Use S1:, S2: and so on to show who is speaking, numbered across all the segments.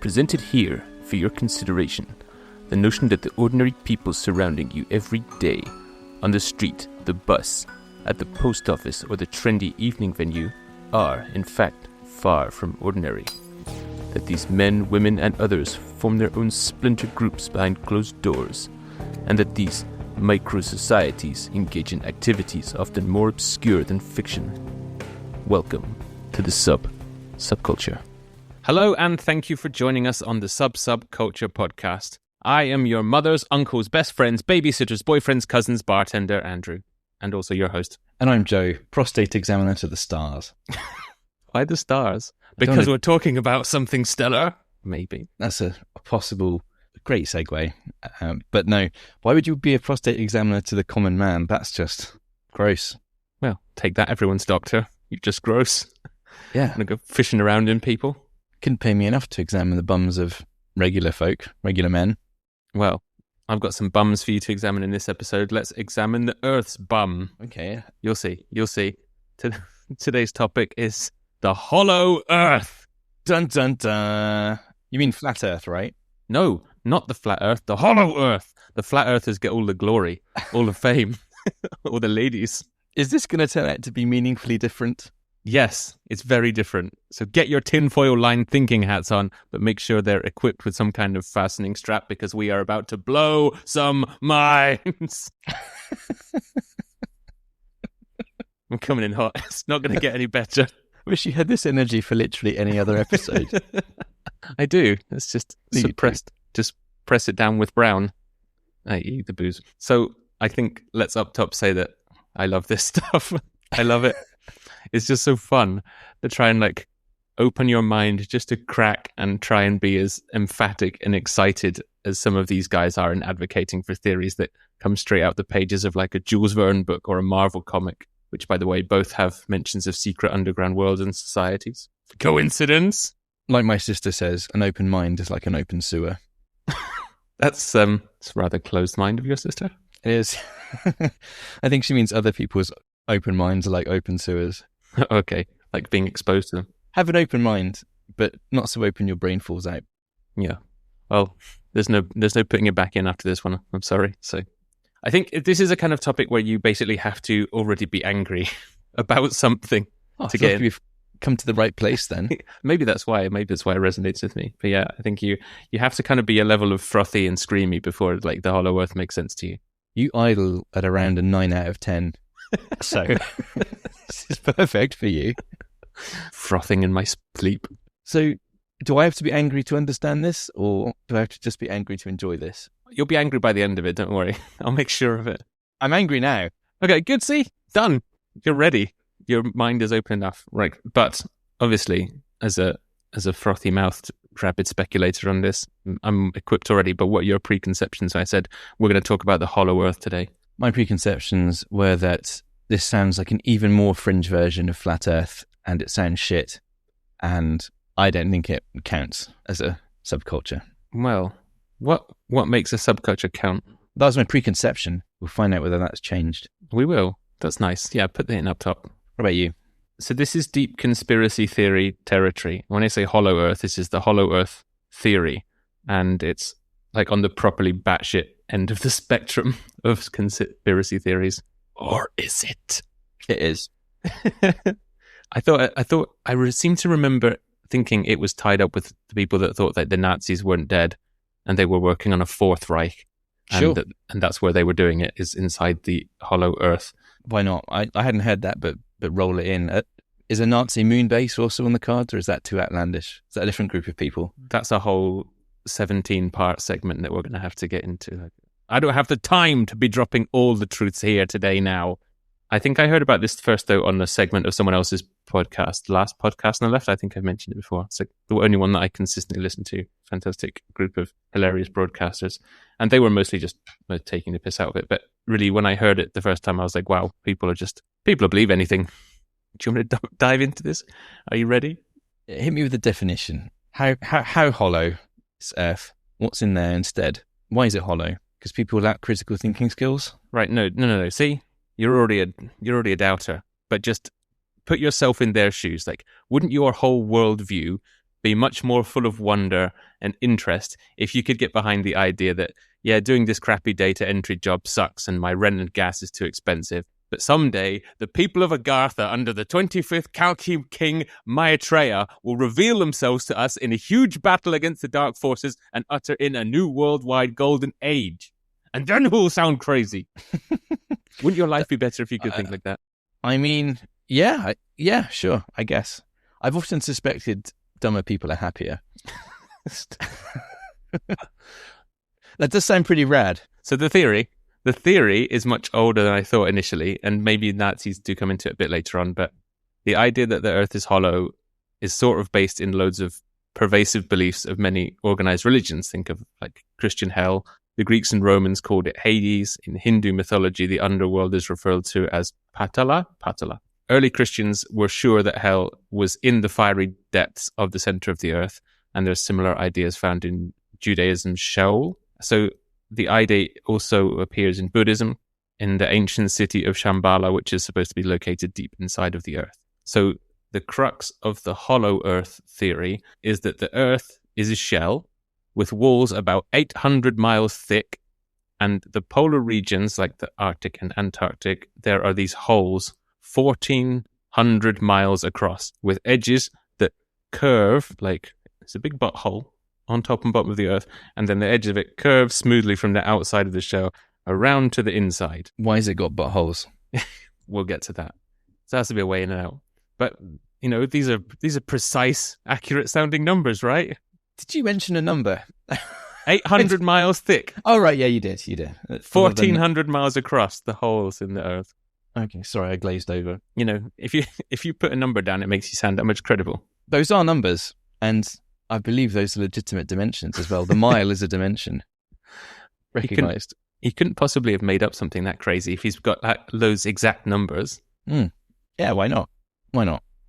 S1: presented here for your consideration the notion that the ordinary people surrounding you every day, on the street, the bus, at the post office, or the trendy evening venue, are, in fact, far from ordinary. That these men, women, and others form their own splinter groups behind closed doors, and that these micro-societies engage in activities often more obscure than fiction. Welcome to the Sub-Subculture.
S2: Hello, and thank you for joining us on the Sub-Subculture Podcast. I am your mother's, uncle's, best friend's, babysitter's, boyfriend's, cousin's, bartender, Andrew, and also your host.
S3: And I'm Joe, prostate examiner to the stars.
S2: Why the stars? Because we're talking about something stellar? Maybe.
S3: That's a possible great segue. But no, why would you be a prostate examiner to the common man? That's just gross.
S2: Well, take that, everyone's doctor. You're just gross.
S3: Yeah.
S2: I'm going to go fishing around in people.
S3: Couldn't pay me enough to examine the bums of regular folk, regular men.
S2: Well, I've got some bums for you to examine in this episode. Let's examine the Earth's bum.
S3: Okay.
S2: You'll see. Today's topic is the hollow Earth.
S3: Dun, dun, dun. You mean flat Earth, right?
S2: No, not the flat Earth, the hollow Earth. The flat Earthers get all the glory, all the fame, all the ladies.
S3: Is this going to turn out to be meaningfully different?
S2: Yes, it's very different. So get your tinfoil lined thinking hats on, but make sure they're equipped with some kind of fastening strap because we are about to blow some minds. I'm coming in hot. It's not going to get any better.
S3: Wish you had this energy for literally any other episode.
S2: I do. It's just suppressed. Just press it down with brown. I eat the booze. So I think let's up top say that I love this stuff. I love it. It's just so fun to try and open your mind just to crack and try and be as emphatic and excited as some of these guys are in advocating for theories that come straight out the pages of a Jules Verne book or a Marvel comic, which, by the way, both have mentions of secret underground worlds and societies. Coincidence?
S3: Like my sister says, an open mind is like an open sewer.
S2: It's a rather closed mind of your sister.
S3: It is. I think she means other people's open minds are like open sewers.
S2: Okay, like being exposed to them.
S3: Have an open mind, but not so open your brain falls out.
S2: Yeah. Well, there's no putting it back in after this one. I'm sorry. So I think this is a kind of topic where you basically have to already be angry about something to get in.
S3: We've come to the right place then.
S2: Maybe that's why it resonates with me. But yeah, I think you have to kind of be a level of frothy and screamy before the hollow earth makes sense to you.
S3: You idle at around a 9 out of 10. So this is perfect for you.
S2: Frothing in my sleep.
S3: So do I have to be angry to understand this, or do I have to just be angry to enjoy this?
S2: You'll be angry by the end of it, don't worry. I'll make sure of it.
S3: I'm angry now.
S2: Okay, good, see? Done. You're ready. Your mind is open enough. Right. But obviously, as a frothy-mouthed rapid speculator on this, I'm equipped already, but what are your preconceptions? I said, we're going to talk about the hollow earth today.
S3: My preconceptions were that this sounds like an even more fringe version of flat earth, and it sounds shit, and I don't think it counts as a subculture.
S2: Well, what makes a subculture count?
S3: That was my preconception. We'll find out whether that's changed.
S2: We will. That's nice. Yeah, put that in up top.
S3: What about you?
S2: So this is deep conspiracy theory territory. When I say hollow earth, this is the hollow earth theory, and it's on the properly batshit end of the spectrum of conspiracy theories. Or is it?
S3: It is.
S2: I seem to remember thinking it was tied up with the people that thought that the Nazis weren't dead and they were working on a Fourth Reich.
S3: Sure.
S2: And that's where they were doing it, is inside the hollow earth.
S3: Why not? I hadn't heard that, but roll it in. Is a Nazi moon base also on the cards, or is that too outlandish? Is that a different group of people?
S2: That's a whole 17-part segment that we're going to have to get into. I don't have the time to be dropping all the truths here today now. I think I heard about this first, though, on a segment of someone else's podcast. The last podcast on the left, I think I've mentioned it before. It's the only one that I consistently listen to. Fantastic group of hilarious broadcasters. And they were mostly just taking the piss out of it. But really, when I heard it the first time, I was like, wow, people believe anything. Do you want me to dive into this? Are you ready?
S3: Hit me with the definition. How hollow is Earth? What's in there instead? Why is it hollow? Because people lack critical thinking skills?
S2: Right, no. See, you're already a doubter. But just put yourself in their shoes. Wouldn't your whole worldview be much more full of wonder and interest if you could get behind the idea that, yeah, doing this crappy data entry job sucks and my rent and gas is too expensive. But someday, the people of Agartha under the 25th Kalki King Maitreya will reveal themselves to us in a huge battle against the dark forces and usher in a new worldwide golden age. And then who'll sound crazy? Wouldn't your life be better if you could think like that?
S3: I mean, yeah, sure, I guess. I've often suspected dumber people are happier. That does sound pretty rad.
S2: So the theory is much older than I thought initially, and maybe Nazis do come into it a bit later on, but the idea that the earth is hollow is sort of based in loads of pervasive beliefs of many organized religions. Think of like Christian hell. The Greeks and Romans called it Hades. In Hindu mythology, the underworld is referred to as Patala. Early Christians were sure that hell was in the fiery depths of the center of the earth, and there's similar ideas found in Judaism's Sheol. So the idea also appears in Buddhism, in the ancient city of Shambhala, which is supposed to be located deep inside of the earth. So the crux of the hollow earth theory is that the earth is a shell with walls about 800 miles thick, and the polar regions like the Arctic and Antarctic, there are these holes 1,400 miles across with edges that curve like it's a big butthole on top and bottom of the earth, and then the edge of it curves smoothly from the outside of the shell around to the inside.
S3: Why has it got buttholes?
S2: We'll get to that. So there has to be a way in and out. But, you know, these are precise, accurate sounding numbers, right?
S3: Did you mention a number?
S2: 800 miles thick.
S3: Oh, right. Yeah, you did.
S2: 1,400 miles across the holes in the earth.
S3: Okay, sorry, I glazed over.
S2: You know, if you put a number down, it makes you sound that much credible.
S3: Those are numbers, and I believe those are legitimate dimensions as well. The mile is a dimension. Recognized.
S2: He couldn't possibly have made up something that crazy if he's got those exact numbers.
S3: Yeah, why not?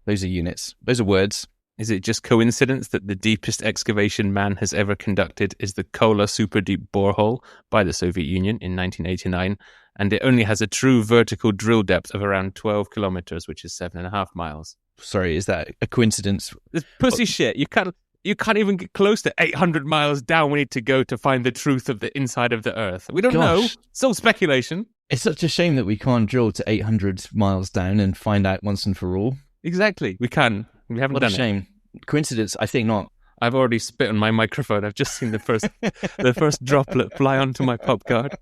S3: Those are units. Those are words.
S2: Is it just coincidence that the deepest excavation man has ever conducted is the Kola Super Deep Borehole by the Soviet Union in 1989, and it only has a true vertical drill depth of around 12 kilometers, which is 7.5 miles.
S3: Sorry, is that a coincidence?
S2: It's pussy shit. You can't even get close to 800 miles down we need to go to find the truth of the inside of the earth. We don't know. It's all speculation.
S3: It's such a shame that we can't drill to 800 miles down and find out once and for all.
S2: Exactly. We can. We haven't done it.
S3: What a shame. Coincidence? I think not.
S2: I've already spit on my microphone. I've just seen the first droplet fly onto my pop guard.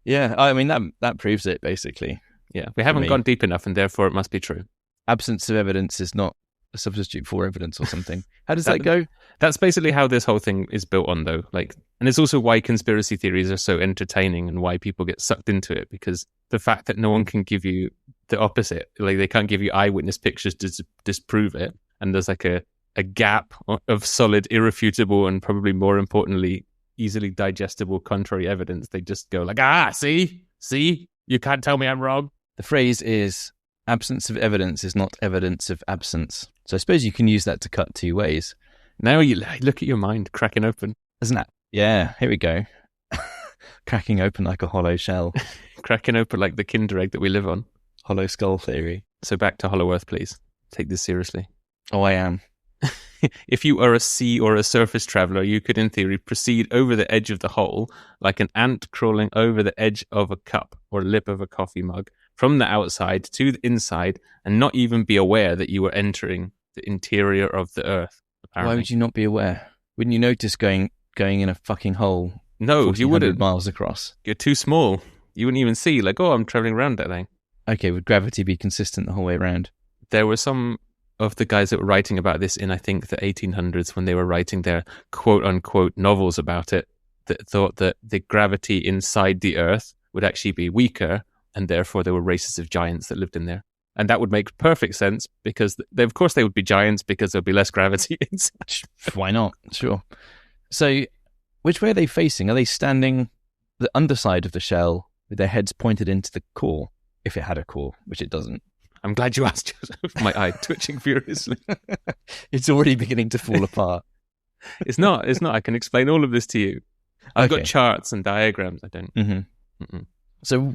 S3: Yeah, I mean, that proves it, basically.
S2: Yeah, we haven't gone deep enough, and therefore it must be true.
S3: Absence of evidence is not a substitute for evidence or something. How does that go?
S2: That's basically how this whole thing is built on, though. And it's also why conspiracy theories are so entertaining and why people get sucked into it, because the fact that no one can give you the opposite, like they can't give you eyewitness pictures to disprove it, and there's like a gap of solid, irrefutable, and probably more importantly, easily digestible contrary evidence. They just go like, see, you can't tell me I'm wrong.
S3: The phrase is, absence of evidence is not evidence of absence. So I suppose you can use that to cut two ways.
S2: Now you look at your mind cracking open.
S3: Isn't that? Yeah, here we go. Cracking open like a hollow shell.
S2: Cracking open like the Kinder Egg that we live on.
S3: Hollow skull theory.
S2: So back to Hollow Earth, please. Take this seriously.
S3: Oh, I am.
S2: If you are a sea or a surface traveler, you could, in theory, proceed over the edge of the hole like an ant crawling over the edge of a cup or lip of a coffee mug from the outside to the inside and not even be aware that you were entering the interior of the earth. Apparently.
S3: Why would you not be aware? Wouldn't you notice going in a fucking hole?
S2: No, you wouldn't.
S3: Miles across.
S2: You're too small. You wouldn't even see, I'm traveling around that thing.
S3: Okay, would gravity be consistent the whole way around?
S2: There were some of the guys that were writing about this in, I think, the 1800s when they were writing their quote-unquote novels about it, that thought that the gravity inside the earth would actually be weaker, and therefore there were races of giants that lived in there. And that would make perfect sense because, of course, they would be giants because there would be less gravity inside.
S3: Why not? Sure. So, which way are they facing? Are they standing the underside of the shell with their heads pointed into the core, if it had a core, which it doesn't?
S2: I'm glad you asked, Joseph. My eye twitching furiously.
S3: It's already beginning to fall apart.
S2: It's not. I can explain all of this to you. I've got charts and diagrams. I don't.
S3: Mm-hmm. So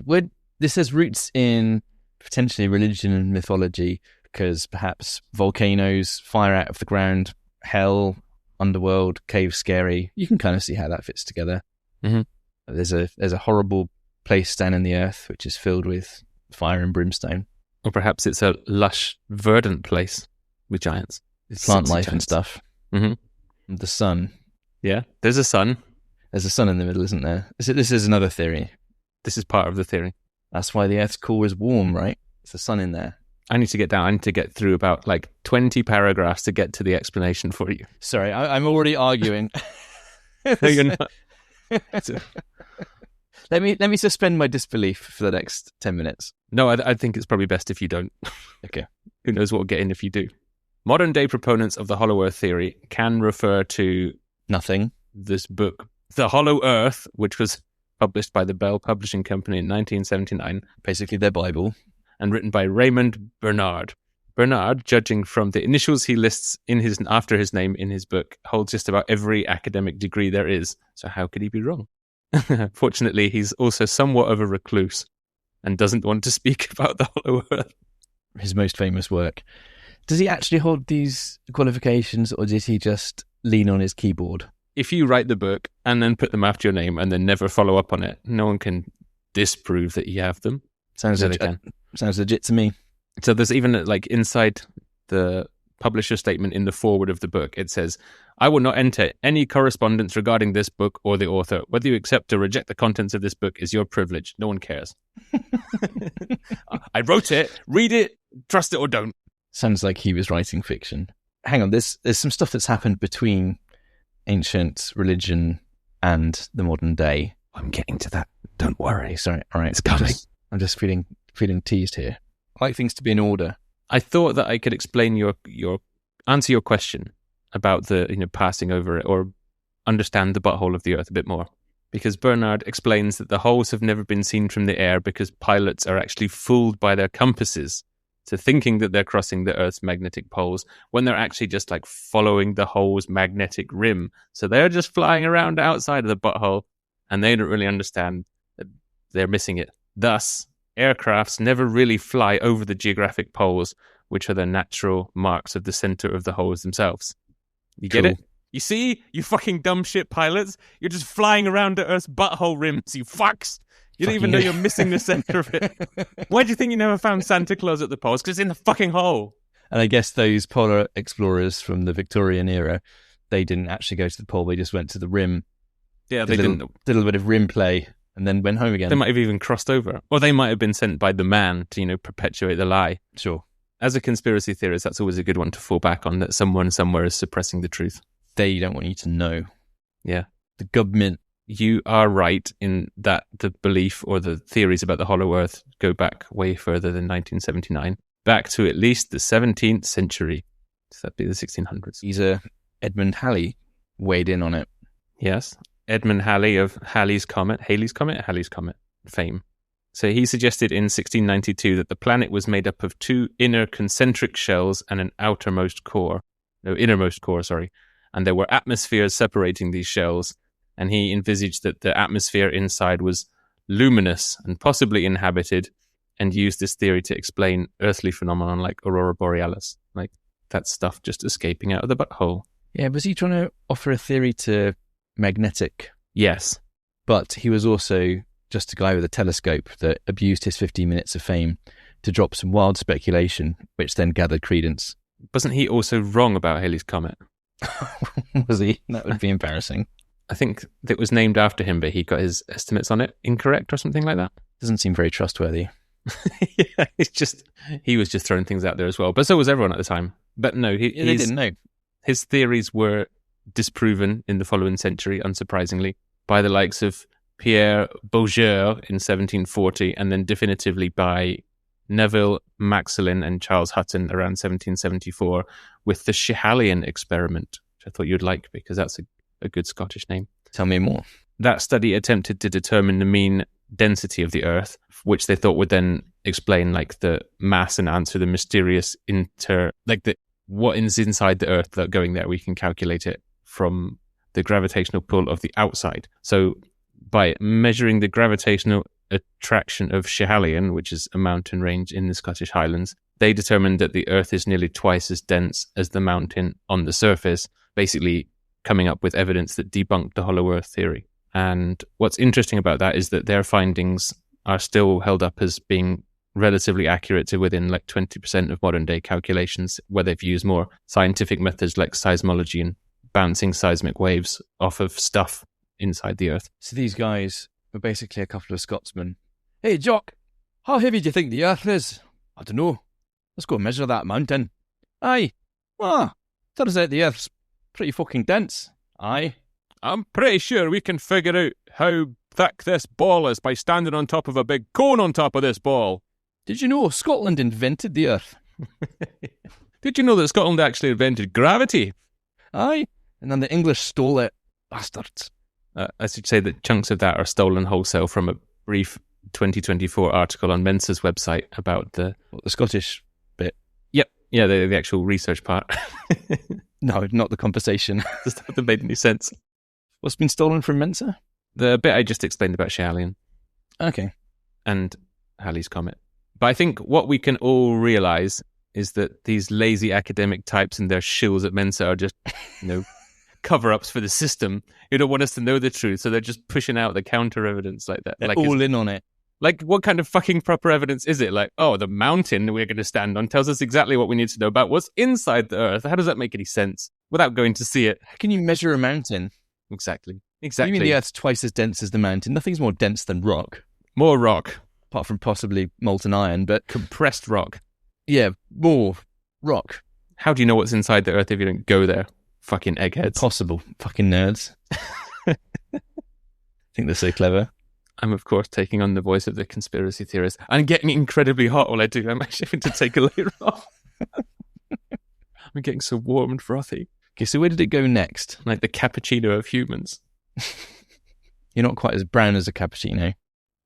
S3: this has roots in potentially religion and mythology, because perhaps volcanoes, fire out of the ground, hell, underworld, cave scary. You can kind of see how that fits together.
S2: Mm-hmm.
S3: There's a horrible place down in the earth which is filled with fire and brimstone.
S2: Or perhaps it's a lush, verdant place with giants.
S3: With plant
S2: Sexy
S3: life
S2: giants.
S3: and stuff.
S2: Mm-hmm.
S3: The sun.
S2: Yeah, there's a sun.
S3: There's a sun in the middle, isn't there? This is another theory.
S2: This is part of the theory.
S3: That's why the Earth's core is warm, right? It's the sun in there.
S2: I need to get down. I need to get through about 20 paragraphs to get to the explanation for you.
S3: Sorry, I'm already arguing.
S2: No, you're not.
S3: Let me suspend my disbelief for the next 10 minutes.
S2: No, I think it's probably best if you don't.
S3: Okay.
S2: Who knows what will get in if you do. Modern day proponents of the Hollow Earth theory can refer to
S3: Nothing.
S2: this book, The Hollow Earth, which was published by the Bell Publishing Company in 1979.
S3: Basically their Bible.
S2: And written by Raymond Bernard. Bernard, judging from the initials he lists after his name in his book, holds just about every academic degree there is. So how could he be wrong? Fortunately, he's also somewhat of a recluse and doesn't want to speak about the Hollow Earth.
S3: His most famous work. Does he actually hold these qualifications, or did he just lean on his keyboard?
S2: If you write the book and then put them after your name and then never follow up on it, no one can disprove that you have them.
S3: Sounds legit to me.
S2: So there's even inside the publisher statement in the foreword of the book, it says, "I will not enter any correspondence regarding this book or the author. Whether you accept or reject the contents of this book is your privilege. No one cares." I wrote it. Read it. Trust it or don't.
S3: Sounds like he was writing fiction. Hang on, there's some stuff that's happened between ancient religion and the modern day.
S2: I'm getting to that. Don't worry.
S3: Sorry. All right.
S2: It's coming.
S3: I'm just feeling teased here. I like things to be in order.
S2: I thought that I could explain answer your question about the passing over it, or understand the butthole of the Earth a bit more. Because Bernard explains that the holes have never been seen from the air because pilots are actually fooled by their compasses to thinking that they're crossing the Earth's magnetic poles when they're actually just following the hole's magnetic rim. So they're just flying around outside of the butthole and they don't really understand that they're missing it. Thus, aircrafts never really fly over the geographic poles, which are the natural marks of the center of the holes themselves. You get it? You see? You fucking dumb shit pilots. You're just flying around the Earth's butthole rims, you fucks. You don't even know you're missing the center of it. Why do you think you never found Santa Claus at the poles? Because it's in the fucking hole.
S3: And I guess those polar explorers from the Victorian era, they didn't actually go to the pole. They just went to the rim.
S2: Yeah, they didn't.
S3: Did a little bit of rim play and then went home again.
S2: They might have even crossed over. Or they might have been sent by the man to, perpetuate the lie.
S3: Sure.
S2: As a conspiracy theorist, that's always a good one to fall back on, that someone somewhere is suppressing the truth.
S3: They don't want you to know.
S2: Yeah.
S3: The government.
S2: You are right in that the belief or the theories about the Hollow Earth go back way further than 1979. Back to at least the 17th century. So that'd be the 1600s.
S3: Edmund Halley weighed in on it.
S2: Yes. Edmund Halley of Halley's Comet fame. So he suggested in 1692 that the planet was made up of two inner concentric shells and an innermost core, and there were atmospheres separating these shells, and he envisaged that the atmosphere inside was luminous and possibly inhabited, and used this theory to explain earthly phenomenon like aurora borealis, like that stuff just escaping out of the butthole.
S3: Yeah, was he trying to offer a theory to magnetic?
S2: Yes.
S3: But he was also just a guy with a telescope that abused his 15 minutes of fame to drop some wild speculation, which then gathered credence.
S2: Wasn't he also wrong about Halley's Comet?
S3: Was he? That would be embarrassing.
S2: I think it was named after him, but he got his estimates on it incorrect or something like that.
S3: Doesn't seem very trustworthy.
S2: Yeah, he was just throwing things out there as well. But so was everyone at the time. But no,
S3: they didn't know.
S2: His theories were disproven in the following century, unsurprisingly, by the likes of Pierre Bouguer in 1740, and then definitively by Neville Maxwell and Charles Hutton around 1774 with the Schehallien experiment, which I thought you'd like because that's a good Scottish name.
S3: Tell me more.
S2: That study attempted to determine the mean density of the Earth, which they thought would then explain the mass and answer the mysterious what is inside the Earth without going there. We can calculate it from the gravitational pull of the outside. So by measuring the gravitational attraction of Schehallien, which is a mountain range in the Scottish Highlands, They determined that the Earth is nearly twice as dense as the mountain on the surface, basically coming up with evidence that debunked the hollow Earth theory. And what's interesting about that is that their findings are still held up as being relatively accurate to within like 20% of modern day calculations, where they've used more scientific methods like seismology and bouncing seismic waves off of stuff inside the Earth.
S3: So these guys were basically a couple of Scotsmen. Hey, Jock, how heavy do you think the Earth is? I don't know. Let's go measure that mountain. Aye. Turns out the Earth's pretty fucking dense. Aye.
S1: I'm pretty sure we can figure out how thick this ball is by standing on top of a big cone on top of this ball.
S3: Did you know Scotland invented the Earth?
S1: Did you know that Scotland actually invented gravity?
S3: Aye. And then the English stole it. Bastards.
S2: I should say that chunks of that are stolen wholesale from a brief 2024 article on Mensa's website about the
S3: Scottish bit.
S2: Yep. Yeah, the actual research part.
S3: No, not the conversation.
S2: Just hasn't made any sense.
S3: What's been stolen from Mensa?
S2: The bit I just explained about Schalian.
S3: Okay.
S2: And Halley's Comet. But I think what we can all realise is that these lazy academic types and their shills at Mensa are just, cover-ups for the system who don't want us to know the truth, so they're just pushing out the counter-evidence like that.
S3: They're all in on it.
S2: Like, what kind of fucking proper evidence is it? Like, the mountain we're going to stand on tells us exactly what we need to know about what's inside the Earth. How does that make any sense without going to see it?
S3: How can you measure a mountain?
S2: Exactly.
S3: You mean the Earth's twice as dense as the mountain? Nothing's more dense than rock.
S2: More rock.
S3: Apart from possibly molten iron, but...
S2: Compressed rock.
S3: Yeah, more rock.
S2: How do you know what's inside the Earth if you don't go there? Fucking eggheads.
S3: Possible. Fucking nerds. I think they're so clever.
S2: I'm, of course, taking on the voice of the conspiracy theorist. I'm getting incredibly hot while I do. I'm actually having to take a layer off. I'm getting so warm and frothy.
S3: Okay, so where did it go next?
S2: Like the cappuccino of humans.
S3: You're not quite as brown as a cappuccino.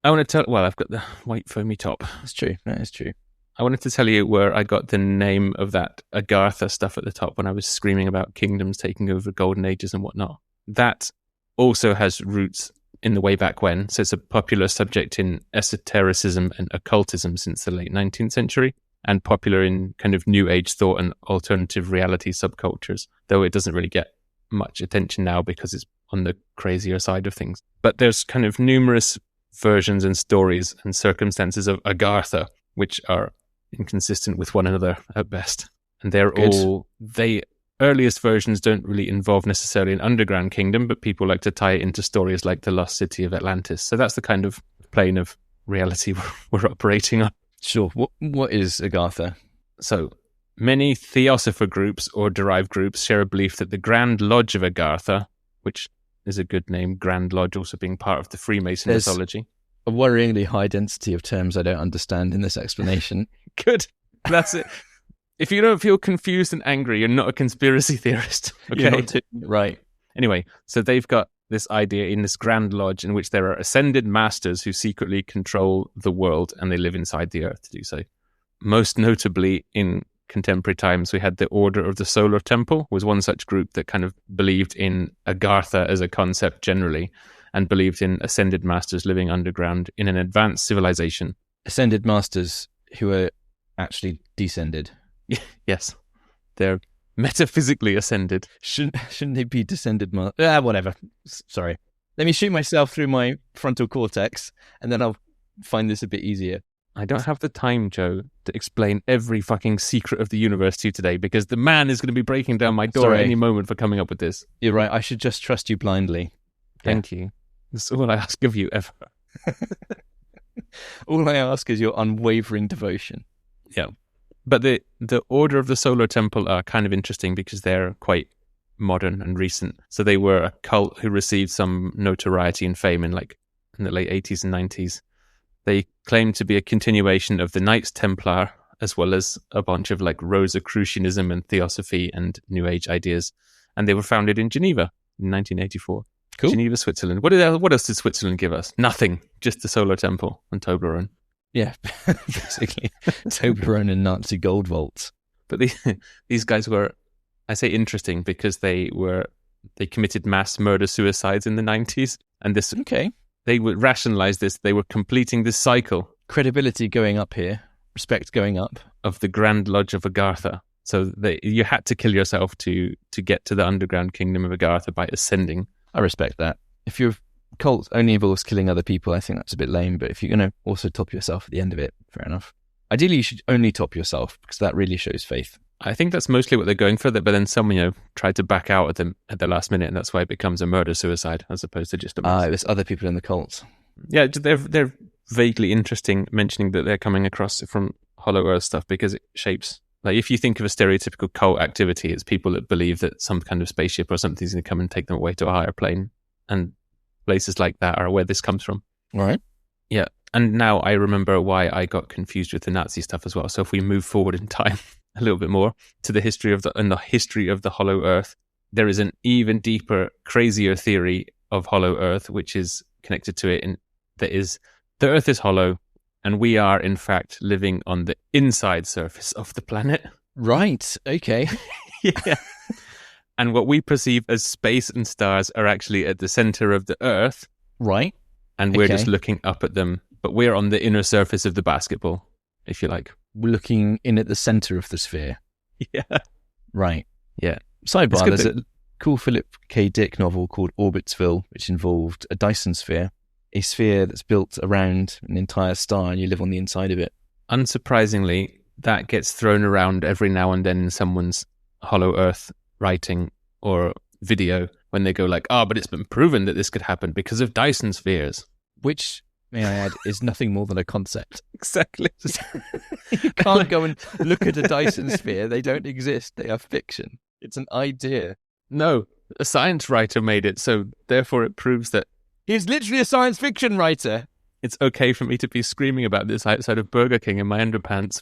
S2: I want to tell... Well, I've got the white foamy top.
S3: That's true. That is true.
S2: I wanted to tell you where I got the name of that Agartha stuff at the top when I was screaming about kingdoms taking over golden ages and whatnot. That also has roots in the way back when. So it's a popular subject in esotericism and occultism since the late 19th century, and popular in kind of new age thought and alternative reality subcultures, though it doesn't really get much attention now because it's on the crazier side of things. But there's kind of numerous versions and stories and circumstances of Agartha, which are inconsistent with one another at best. And they're all... Earliest versions don't really involve necessarily an underground kingdom, but people like to tie it into stories like the lost city of Atlantis. So that's the kind of plane of reality we're operating on.
S3: Sure. What is Agartha?
S2: So many theosopher groups or derived groups share a belief that the Grand Lodge of Agartha, which is a good name, Grand Lodge also being part of the Freemason mythology.
S3: A worryingly high density of terms I don't understand in this explanation.
S2: Good. That's it. If you don't feel confused and angry, you're not a conspiracy theorist. Okay?
S3: Right.
S2: Anyway, so they've got this idea in this Grand Lodge in which there are ascended masters who secretly control the world and they live inside the Earth to do so. Most notably in contemporary times, we had the Order of the Solar Temple, was one such group that kind of believed in Agartha as a concept generally and believed in ascended masters living underground in an advanced civilization.
S3: Ascended masters who are actually descended.
S2: Yes, they're metaphysically ascended.
S3: Shouldn't they be descended? Whatever. Sorry. Let me shoot myself through my frontal cortex, and then I'll find this a bit easier.
S2: I don't have the time, Joe, to explain every fucking secret of the universe to you today, because the man is going to be breaking down my door at any moment for coming up with this.
S3: You're right. I should just trust you blindly.
S2: Thank you. That's all I ask of you ever.
S3: All I ask is your unwavering devotion.
S2: Yeah. But the Order of the Solar Temple are kind of interesting because they're quite modern and recent. So they were a cult who received some notoriety and fame in the late 80s and 90s. They claimed to be a continuation of the Knights Templar, as well as a bunch of Rosicrucianism and Theosophy and New Age ideas. And they were founded in Geneva in 1984.
S3: Cool.
S2: Geneva, Switzerland. What else did Switzerland give us? Nothing. Just the Solar Temple and Toblerone.
S3: Yeah, basically. Toblerone and Nazi gold vaults.
S2: But these guys were, I say interesting, because they committed mass murder-suicides in the 90s. And this...
S3: Okay.
S2: They would rationalize this. They were completing this cycle.
S3: Credibility going up here. Respect going up.
S2: of the Grand Lodge of Agartha. So you had to kill yourself to get to the underground kingdom of Agartha by ascending.
S3: I respect that. If your cult only involves killing other people, I think that's a bit lame. But if you're going to also top yourself at the end of it, fair enough. Ideally, you should only top yourself because that really shows faith.
S2: I think that's mostly what they're going for, but then someone, tried to back out at the last minute, and that's why it becomes a murder-suicide as opposed to just a mass.
S3: There's other people in the cult.
S2: Yeah, they're vaguely interesting mentioning that they're coming across from Hollow Earth stuff because it shapes... Like, if you think of a stereotypical cult activity, it's people that believe that some kind of spaceship or something's going to come and take them away to a higher plane. And places like that are where this comes from.
S3: All right.
S2: Yeah. And now I remember why I got confused with the Nazi stuff as well. So if we move forward in time a little bit more to the history of the Hollow Earth, there is an even deeper, crazier theory of Hollow Earth, which is connected to it. And that is, the Earth is hollow, and we are, in fact, living on the inside surface of the planet.
S3: Right. Okay.
S2: Yeah. And what we perceive as space and stars are actually at the center of the Earth.
S3: Right.
S2: And we're just looking up at them. But we're on the inner surface of the basketball, if you like.
S3: We're looking in at the center of the sphere.
S2: Yeah.
S3: Right.
S2: Yeah.
S3: Sidebar, there's a cool Philip K. Dick novel called Orbitsville, which involved a Dyson sphere, a sphere that's built around an entire star and you live on the inside of it.
S2: Unsurprisingly, that gets thrown around every now and then in someone's Hollow Earth writing or video when they go like, but it's been proven that this could happen because of Dyson spheres.
S3: Which, may I add, is nothing more than a concept.
S2: Exactly.
S3: You can't go and look at a Dyson sphere. They don't exist. They are fiction. It's an idea.
S2: No, a science writer made it, so therefore it proves that
S3: he's literally a science fiction writer.
S2: It's okay for me to be screaming about this outside of Burger King in my underpants.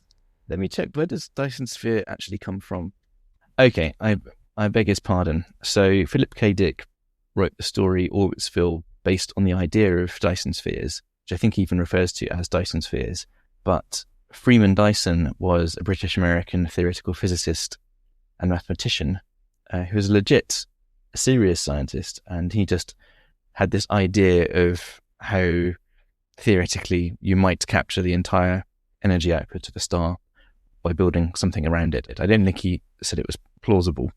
S3: Let me check. Where does Dyson sphere actually come from? Okay, I beg his pardon. So Philip K. Dick wrote the story Orbitsville based on the idea of Dyson spheres, which I think he even refers to as Dyson spheres. But Freeman Dyson was a British-American theoretical physicist and mathematician who was legit a serious scientist, and he just had this idea of how theoretically you might capture the entire energy output of a star by building something around it. I don't think he said it was plausible.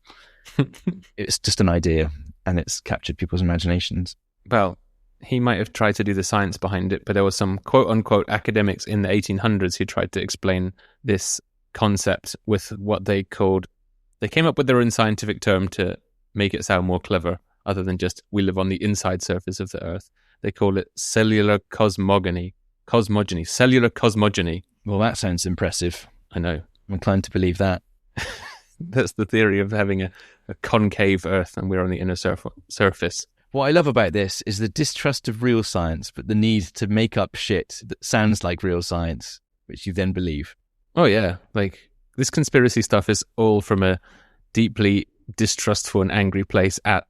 S3: It's just an idea, and it's captured people's imaginations.
S2: Well, he might have tried to do the science behind it, but there were some quote-unquote academics in the 1800s who tried to explain this concept with what they called... They came up with their own scientific term to make it sound more clever, other than just we live on the inside surface of the Earth. They call it cellular cosmogony. Cellular cosmogony.
S3: Well, that sounds impressive.
S2: I know.
S3: I'm inclined to believe that.
S2: That's the theory of having a concave Earth and we're on the inner surface.
S3: What I love about this is the distrust of real science, but the need to make up shit that sounds like real science, which you then believe.
S2: Oh, yeah. Like, this conspiracy stuff is all from a deeply distrustful and angry place at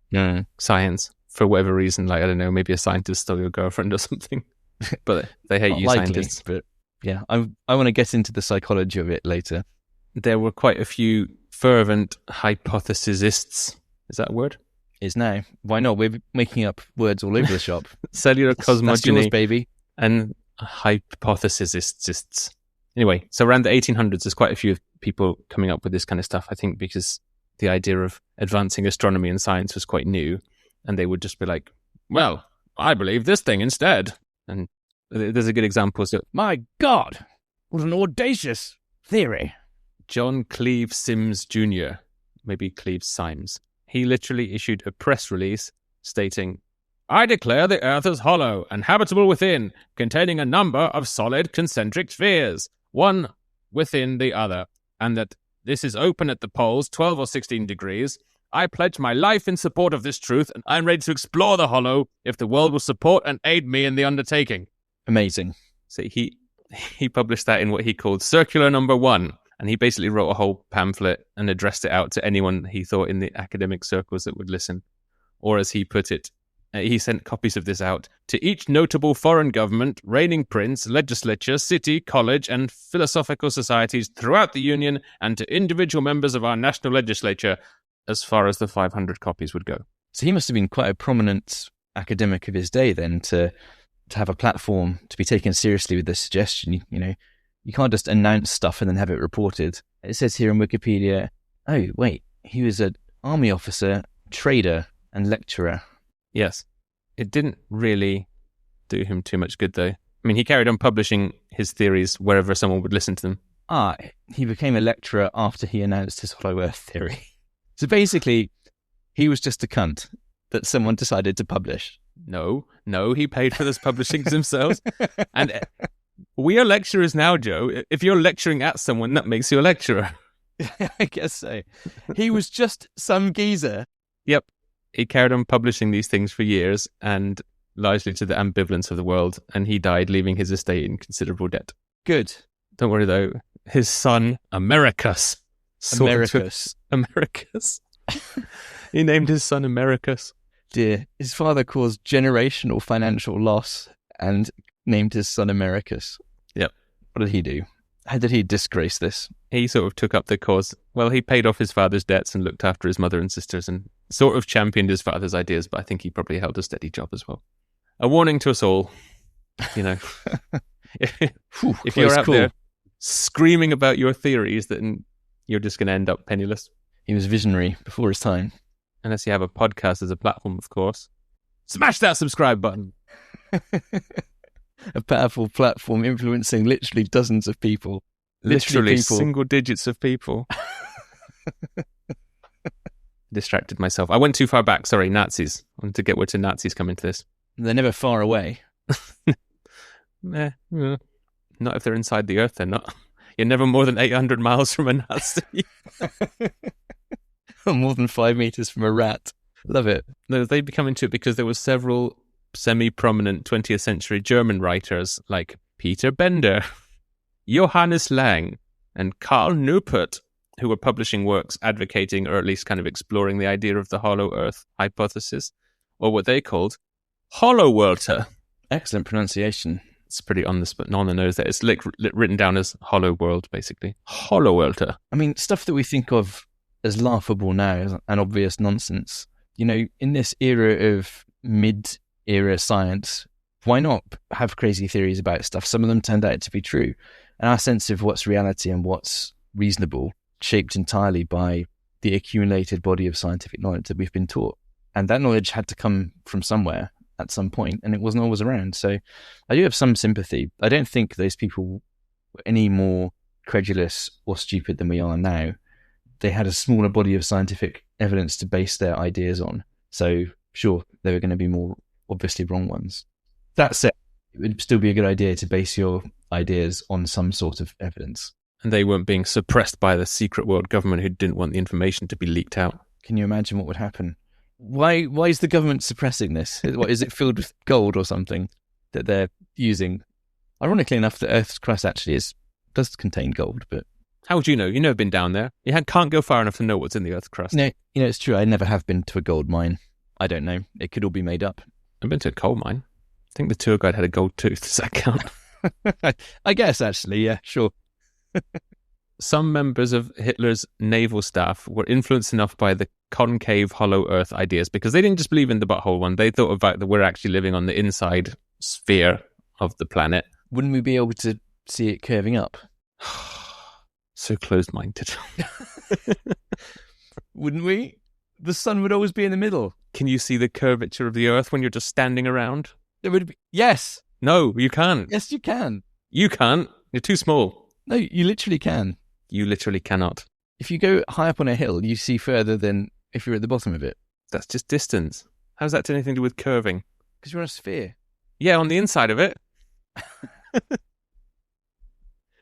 S2: science for whatever reason. Like, I don't know, maybe a scientist stole your girlfriend or something. But they hate you
S3: likely,
S2: scientists.
S3: But yeah, I want to get into the psychology of it later.
S2: There were quite a few fervent hypothesisists. Is that a word?
S3: Is now. Why not? We're making up words all over the shop.
S2: Cellular cosmogony.
S3: That's yours, baby.
S2: And hypothesisists. Anyway, so around the 1800s, there's quite a few people coming up with this kind of stuff, I think, because the idea of advancing astronomy and science was quite new. And they would just be like, well, I believe this thing instead. And there's a good example. So,
S3: my God, what an audacious theory.
S2: John Cleve Sims Jr., maybe Cleve Symes, he literally issued a press release stating, I declare the Earth is hollow and habitable within, containing a number of solid concentric spheres, one within the other, and that this is open at the poles 12 or 16 degrees. I pledge my life in support of this truth, and I'm ready to explore the hollow if the world will support and aid me in the undertaking.
S3: Amazing.
S2: So he published that in what he called Circular Number 1, and he basically wrote a whole pamphlet and addressed it out to anyone he thought in the academic circles that would listen. Or as he put it, he sent copies of this out to each notable foreign government, reigning prince, legislature, city, college, and philosophical societies throughout the Union, and to individual members of our national legislature, as far as the 500 copies would go.
S3: So he must have been quite a prominent academic of his day then to have a platform to be taken seriously with this suggestion. You know, You can't just announce stuff and then have it reported. It says here on Wikipedia, oh, wait, he was an army officer, trader, and lecturer.
S2: Yes. It didn't really do him too much good, though. I mean, he carried on publishing his theories wherever someone would listen to them.
S3: He became a lecturer after he announced his hollow earth theory. So basically, he was just a cunt that someone decided to publish.
S2: No, he paid for those publishings himself. And we are lecturers now, Joe. If you're lecturing at someone, that makes you a lecturer.
S3: I guess so. He was just some geezer.
S2: Yep. He carried on publishing these things for years, and largely to the ambivalence of the world, and he died, leaving his estate in considerable debt.
S3: Good.
S2: Don't worry, though. His son, Americus. Americus. He named his son Americus.
S3: Dear. His father caused generational financial loss and named his son Americus.
S2: Yep.
S3: What did he do? How did he disgrace this?
S2: He sort of took up the cause. Well, he paid off his father's debts and looked after his mother and sisters and sort of championed his father's ideas, but I think he probably held a steady job as well. A warning to us all, you know. if you're out there screaming about your theories, then you're just going to end up penniless.
S3: He was visionary before his time.
S2: Unless you have a podcast as a platform, of course. Smash that subscribe button.
S3: A powerful platform influencing literally dozens of people.
S2: Literally single digits of people. Distracted myself. I went too far back. Sorry, Nazis. I wanted to get where to Nazis come into this.
S3: They're never far away.
S2: Not if they're inside the earth, they're not. You're never more than 800 miles from a Nazi.
S3: More than 5 meters from a rat. Love it.
S2: No, they become into it because there were several semi-prominent 20th century German writers like Peter Bender, Johannes Lang, and Karl Neupert, who were publishing works advocating or at least kind of exploring the idea of the hollow earth hypothesis, or what they called Hollow-Worlder.
S3: Excellent pronunciation.
S2: It's pretty on the nose there. It's written down as Hollow World, basically. Hollow-Worlder.
S3: I mean, stuff that we think of as laughable now and obvious nonsense. You know, in this era of mid-era science, why not have crazy theories about stuff? Some of them turned out to be true. And our sense of what's reality and what's reasonable shaped entirely by the accumulated body of scientific knowledge that we've been taught. And that knowledge had to come from somewhere at some point, and it wasn't always around. So I do have some sympathy. I don't think those people were any more credulous or stupid than we are now. They had a smaller body of scientific evidence to base their ideas on. So sure, they were going to be more obviously wrong ones. That said, it would still be a good idea to base your ideas on some sort of evidence.
S2: And they weren't being suppressed by the secret world government who didn't want the information to be leaked out.
S3: Can you imagine what would happen? Why is the government suppressing this? What, is it filled with gold or something that they're using? Ironically enough, the Earth's crust actually does contain gold, but...
S2: How would you know? You've never been down there. You can't go far enough to know what's in the Earth's crust.
S3: No, it's true. I never have been to a gold mine. I don't know. It could all be made up.
S2: I've been to a coal mine. I think the tour guide had a gold tooth. Does that count?
S3: I guess, actually, yeah, sure.
S2: Some members of Hitler's naval staff were influenced enough by the concave hollow earth ideas because they didn't just believe in the butthole one. They thought about that we're actually living on the inside sphere of the planet.
S3: Wouldn't we be able to see it curving up?
S2: So closed-minded.
S3: Wouldn't we? The sun would always be in the middle.
S2: Can you see the curvature of the earth when you're just standing around?
S3: There would be. Yes.
S2: No, you can't.
S3: Yes, you can.
S2: You can't. You're too small.
S3: No, you literally can.
S2: You literally cannot.
S3: If you go high up on a hill, you see further than if you're at the bottom of it.
S2: That's just distance. How's that anything to do with curving?
S3: Because you're on a sphere.
S2: Yeah, on the inside of it.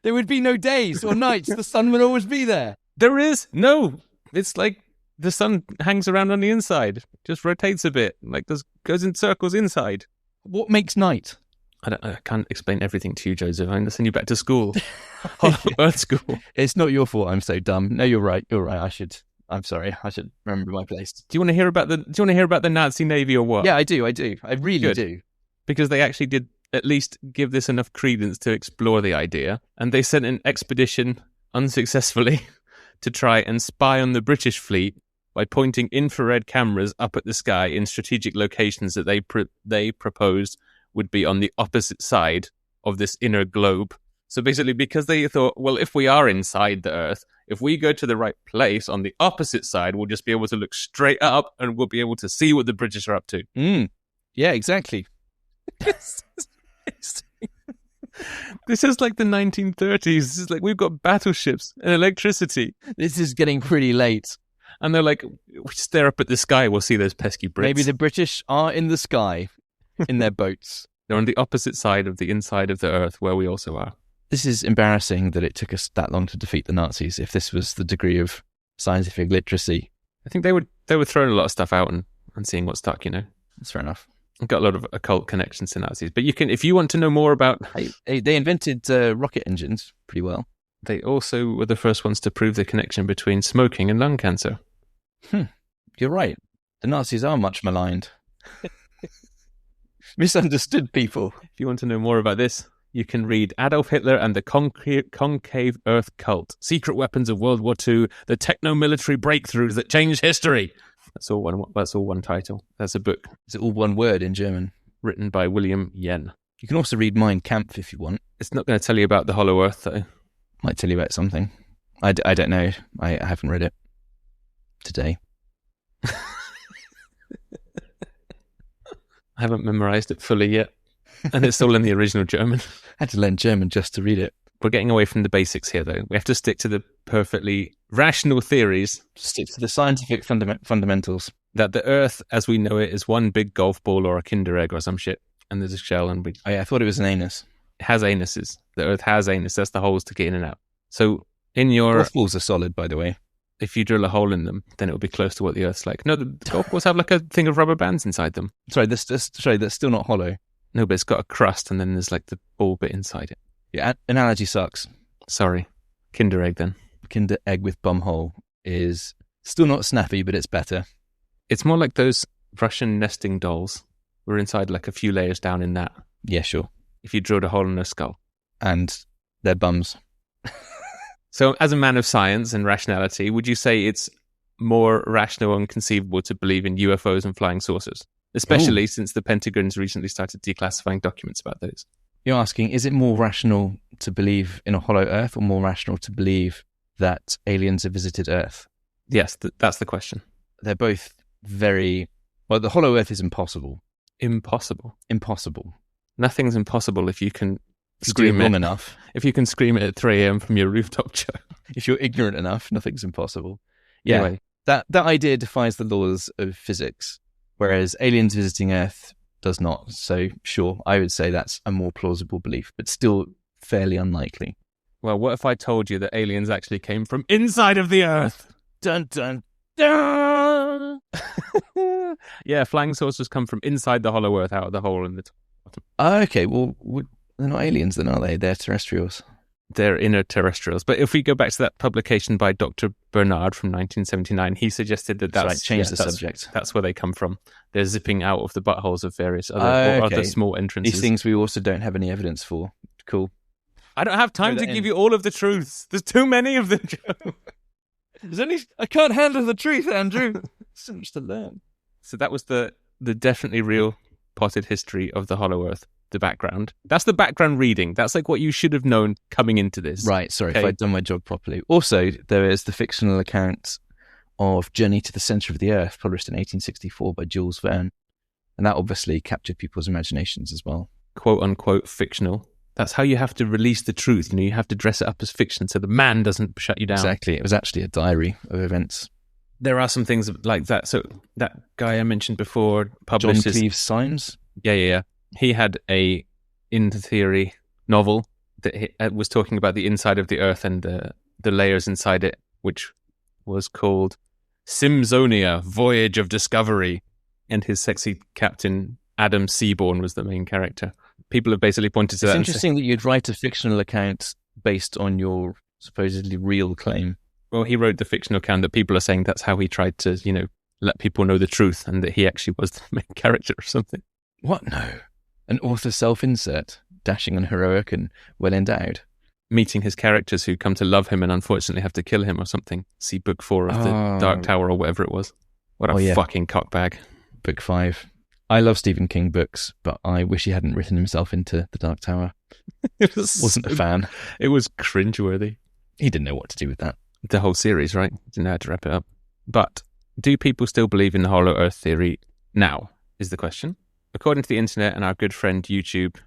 S3: There would be no days or nights. The sun would always be there.
S2: There is. No. It's like the sun hangs around on the inside. Just rotates a bit. Like goes in circles inside.
S3: What makes night?
S2: I can't explain everything to you, Joseph. I'm going to send you back to school. Earth school.
S3: It's not your fault I'm so dumb. No, you're right. You're right. I'm sorry. I should remember my place.
S2: Do you want to hear about the Nazi Navy or what?
S3: Yeah, I do. I really do.
S2: Because they actually did at least give this enough credence to explore the idea. And they sent an expedition unsuccessfully to try and spy on the British fleet by pointing infrared cameras up at the sky in strategic locations that they proposed would be on the opposite side of this inner globe. So basically, because they thought, well, if we are inside the Earth, if we go to the right place on the opposite side, we'll just be able to look straight up and we'll be able to see what the British are up to.
S3: Yeah, exactly.
S2: This is like the 1930s. This is like, we've got battleships and electricity.
S3: This is getting pretty late.
S2: And they're like, we stare up at the sky, we'll see those pesky Brits.
S3: Maybe the British are in the sky in their boats.
S2: They're on the opposite side of the inside of the Earth, where we also are.
S3: This is embarrassing that it took us that long to defeat the Nazis, if this was the degree of scientific literacy.
S2: I think they were throwing a lot of stuff out and seeing what stuck, you know.
S3: That's fair enough.
S2: I've got a lot of occult connections to Nazis. But you can, if you want to know more about...
S3: They invented rocket engines pretty well.
S2: They also were the first ones to prove the connection between smoking and lung cancer.
S3: You're right. The Nazis are much maligned. Misunderstood people.
S2: If you want to know more about this, you can read Adolf Hitler and the Concave Earth Cult, Secret Weapons of World War II, the Techno-Military Breakthroughs That Changed History. That's all one title. That's a book.
S3: Is it all one word in German?
S2: Written by William Yen.
S3: You can also read Mein Kampf if you want.
S2: It's not going to tell you about the Hollow Earth, though.
S3: Might tell you about something. I don't know. I haven't read it today.
S2: I haven't memorized it fully yet. And it's all in the original German.
S3: I had to learn German just to read it.
S2: We're getting away from the basics here, though. We have to stick to the perfectly rational theories.
S3: Stick to the scientific fundamentals.
S2: That the Earth, as we know it, is one big golf ball or a Kinder Egg or some shit. And there's a shell and we...
S3: Oh yeah, I thought it was an anus.
S2: It has anuses. The Earth has anus. That's the holes to get in and out. So in your...
S3: Golf balls are solid, by the way.
S2: If you drill a hole in them, then it will be close to what the Earth's like. No, the golf balls have like a thing of rubber bands inside them.
S3: Sorry, that's still not hollow.
S2: No, but it's got a crust and then there's like the ball bit inside it.
S3: Yeah, analogy sucks.
S2: Sorry. Kinder Egg then.
S3: Kinder Egg with bum hole is still not snappy, but it's better.
S2: It's more like those Russian nesting dolls. We're inside like a few layers down in that.
S3: Yeah, sure.
S2: If you drilled a hole in their skull.
S3: And their bums.
S2: So as a man of science and rationality, would you say it's more rational and conceivable to believe in UFOs and flying saucers? Especially since the Pentagon's recently started declassifying documents about those.
S3: You're asking, is it more rational to believe in a hollow Earth or more rational to believe that aliens have visited Earth?
S2: Yes, that's the question.
S3: They're both very... Well, the hollow Earth is impossible.
S2: Impossible?
S3: Impossible.
S2: Nothing's impossible if you can
S3: scream it long enough.
S2: If you can scream it at 3 a.m. from your rooftop chair.
S3: If you're ignorant enough, nothing's impossible. Yeah,
S2: anyway.
S3: That idea defies the laws of physics, whereas aliens visiting Earth does not. So sure, I would say that's a more plausible belief, but still fairly unlikely.
S2: Well, what if I told you that aliens actually came from inside of the Earth?
S3: Dun, dun, dun!
S2: Yeah, flying saucers come from inside the hollow Earth, out of the hole in the bottom.
S3: Okay, well, they're not aliens then, are they? They're terrestrials.
S2: They're inner terrestrials. But if we go back to that publication by Dr. Bernard from 1979, he suggested that's
S3: right, change the subject.
S2: That's where they come from. They're zipping out of the buttholes of various other small entrances.
S3: These things we also don't have any evidence for. Cool.
S2: I don't have time to give you all of the truths. There's too many of them, Joe.
S3: I can't handle the truth, Andrew. So much to learn.
S2: So that was the definitely real potted history of the Hollow Earth. The background. That's the background reading. That's like what you should have known coming into this.
S3: Right, sorry, if I'd done my job properly. Also, there is the fictional account of Journey to the Centre of the Earth, published in 1864 by Jules Verne. And that obviously captured people's imaginations as well.
S2: Quote unquote fictional. That's how you have to release the truth. You know, you have to dress it up as fiction so the man doesn't shut you down.
S3: Exactly. It was actually a diary of events.
S2: There are some things like that. So that guy I mentioned before published...
S3: John Cleves Symes?
S2: Yeah. He had in theory, novel that was talking about the inside of the Earth and the layers inside it, which was called Simsonia, Voyage of Discovery. And his sexy captain, Adam Seaborn, was the main character. People have basically pointed to that.
S3: It's interesting that you'd write a fictional account based on your supposedly real claim.
S2: Well, he wrote the fictional account that people are saying that's how he tried to, let people know the truth and that he actually was the main character or something.
S3: What? No. An author self-insert, dashing and heroic and well-endowed.
S2: Meeting his characters who come to love him and unfortunately have to kill him or something. See book 4 of the Dark Tower or whatever it was. What a fucking cockbag.
S3: Book 5. I love Stephen King books, but I wish he hadn't written himself into the Dark Tower. Wasn't a fan.
S2: It was cringeworthy.
S3: He didn't know what to do with that.
S2: The whole series, right? Didn't know how to wrap it up. But do people still believe in the Hollow Earth theory now, is the question. According to the internet and our good friend YouTube,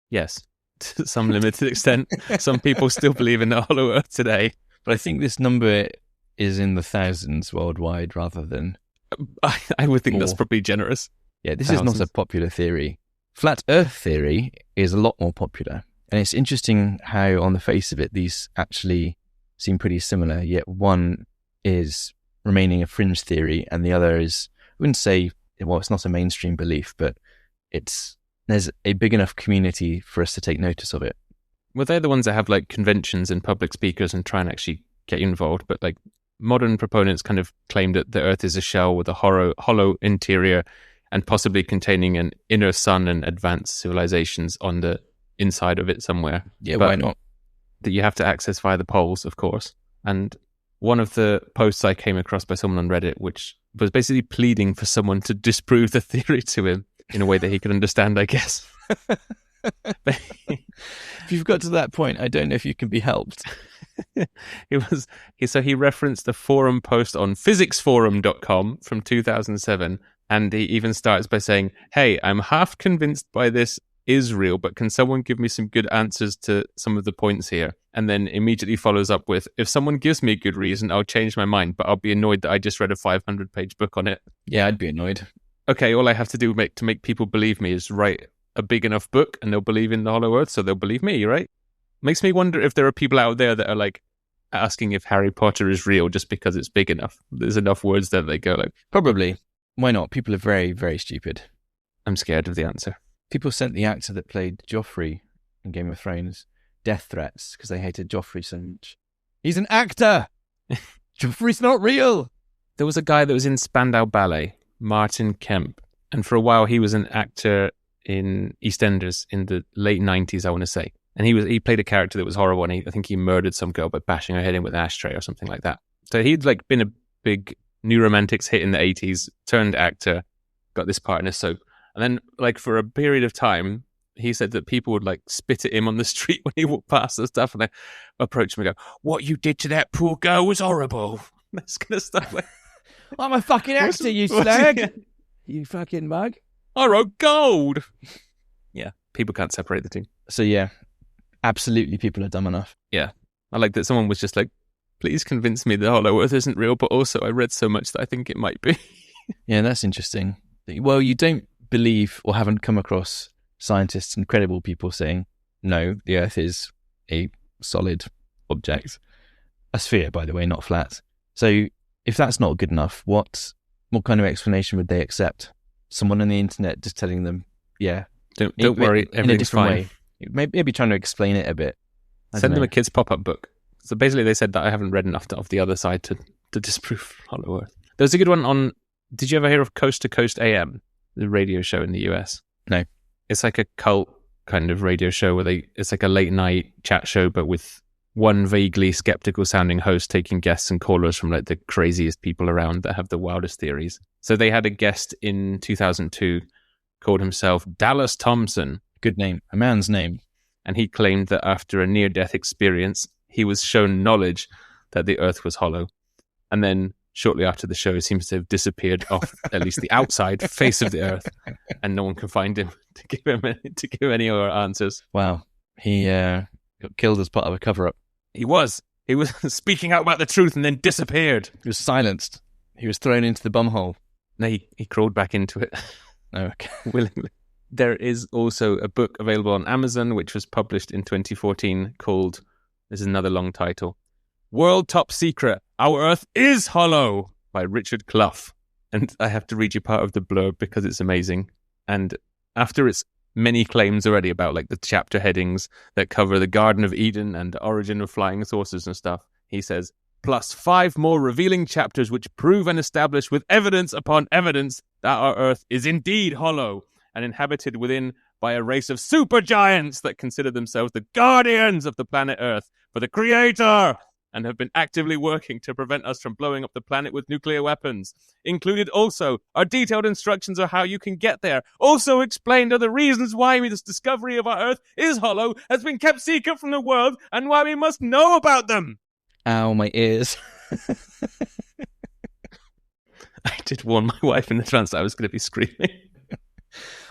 S2: yes, to some limited extent, some people still believe in the Hollow Earth today.
S3: But I think this number is in the thousands worldwide rather than...
S2: I would think
S3: more.
S2: that's probably generous.
S3: Yeah, this
S2: Thousands.
S3: is not a popular theory. Flat Earth theory is a lot more popular. And it's interesting how, on the face of it, these actually seem pretty similar, yet one is remaining a fringe theory and the other is, I wouldn't say, well, it's not a mainstream belief, but there's a big enough community for us to take notice of it.
S2: Well, they're the ones that have like conventions and public speakers and try and actually get you involved. But like modern proponents kind of claim that the Earth is a shell with a hollow interior and possibly containing an inner sun and advanced civilizations on the inside of it somewhere.
S3: Yeah,
S2: but
S3: why not?
S2: That you have to access via the poles, of course. And one of the posts I came across by someone on Reddit, which was basically pleading for someone to disprove the theory to him in a way that he could understand, I guess.
S3: If you've got to that point, I don't know if you can be helped.
S2: He referenced the forum post on physicsforum.com from 2007, and he even starts by saying, "Hey, I'm half convinced by this is real, but can someone give me some good answers to some of the points here?" And then immediately follows up with, "If someone gives me a good reason, I'll change my mind, but I'll be annoyed that I just read a 500-page book on it."
S3: Yeah, I'd be annoyed.
S2: Okay, all I have to do to make people believe me is write a big enough book and they'll believe in the Hollow Earth, so they'll believe me, right? Makes me wonder if there are people out there that are like asking if Harry Potter is real just because it's big enough. There's enough words there they go like...
S3: Probably. Why not? People are very, very stupid.
S2: I'm scared of the answer.
S3: People sent the actor that played Joffrey in Game of Thrones death threats because they hated Joffrey so much. He's an actor! Joffrey's not real!
S2: There was a guy that was in Spandau Ballet, Martin Kemp, and for a while he was an actor in EastEnders in the late 90s, I want to say. And he played a character that was horrible, and I think he murdered some girl by bashing her head in with an ashtray or something like that. So he'd like been a big New Romantics hit in the 80s, turned actor, got this part in a soap. And then like for a period of time, he said that people would like spit at him on the street when he walked past and stuff, and they approach him and go, "What you did to that poor girl was horrible." That's kind of stuff like...
S3: I'm a fucking actor, you slag! You fucking mug.
S2: I wrote gold! Yeah, people can't separate the two.
S3: So yeah, absolutely people are dumb enough.
S2: Yeah. I like that someone was just like, "Please convince me the Hollow Earth isn't real, but also I read so much that I think it might be."
S3: Yeah, that's interesting. Well, you don't believe or haven't come across scientists and credible people saying, no, the Earth is a solid object. A sphere, by the way, not flat. So if that's not good enough, what kind of explanation would they accept? Someone on the internet just telling them, yeah.
S2: Don't worry,
S3: in a
S2: everything's
S3: different
S2: fine.
S3: way. Maybe trying to explain it a bit.
S2: Send them a kid's pop-up book. So basically they said that I haven't read enough of the other side to disprove Hollow Earth. There was a good one on, did you ever hear of Coast to Coast AM, the radio show in the US?
S3: No.
S2: It's like a cult kind of radio show where it's like a late night chat show, but with one vaguely skeptical sounding host taking guests and callers from like the craziest people around that have the wildest theories. So they had a guest in 2002 called himself Dallas Thompson.
S3: Good name. A man's name.
S2: And he claimed that after a near-death experience, he was shown knowledge that the Earth was hollow. And then shortly after the show, he seems to have disappeared off at least the outside face of the Earth, and no one can find him to give any other answers.
S3: Wow. He got killed as part of a cover-up.
S2: He was speaking out about the truth and then disappeared.
S3: He was silenced. He was thrown into the bumhole.
S2: No, he crawled back into it.
S3: Oh, okay.
S2: Willingly. There is also a book available on Amazon, which was published in 2014 called, this is another long title, World Top Secret, Our Earth is Hollow, by Richard Clough. And I have to read you part of the blurb because it's amazing. And after its many claims already about like the chapter headings that cover the Garden of Eden and the origin of flying saucers and stuff, he says, plus 5 more revealing chapters which prove and establish with evidence upon evidence that our Earth is indeed hollow and inhabited within by a race of supergiants that consider themselves the guardians of the planet Earth. For the Creator and have been actively working to prevent us from blowing up the planet with nuclear weapons. Included also are detailed instructions of how you can get there. Also explained are the reasons why this discovery of our Earth is hollow has been kept secret from the world and why we must know about them.
S3: Ow, my ears.
S2: I did warn my wife in advance that I was going to be screaming.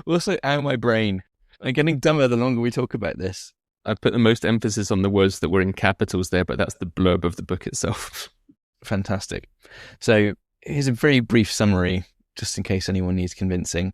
S3: Also, ow, my brain. I'm getting dumber the longer we talk about this.
S2: I put the most emphasis on the words that were in capitals there, but that's the blurb of the book itself.
S3: Fantastic. So here's a very brief summary, just in case anyone needs convincing,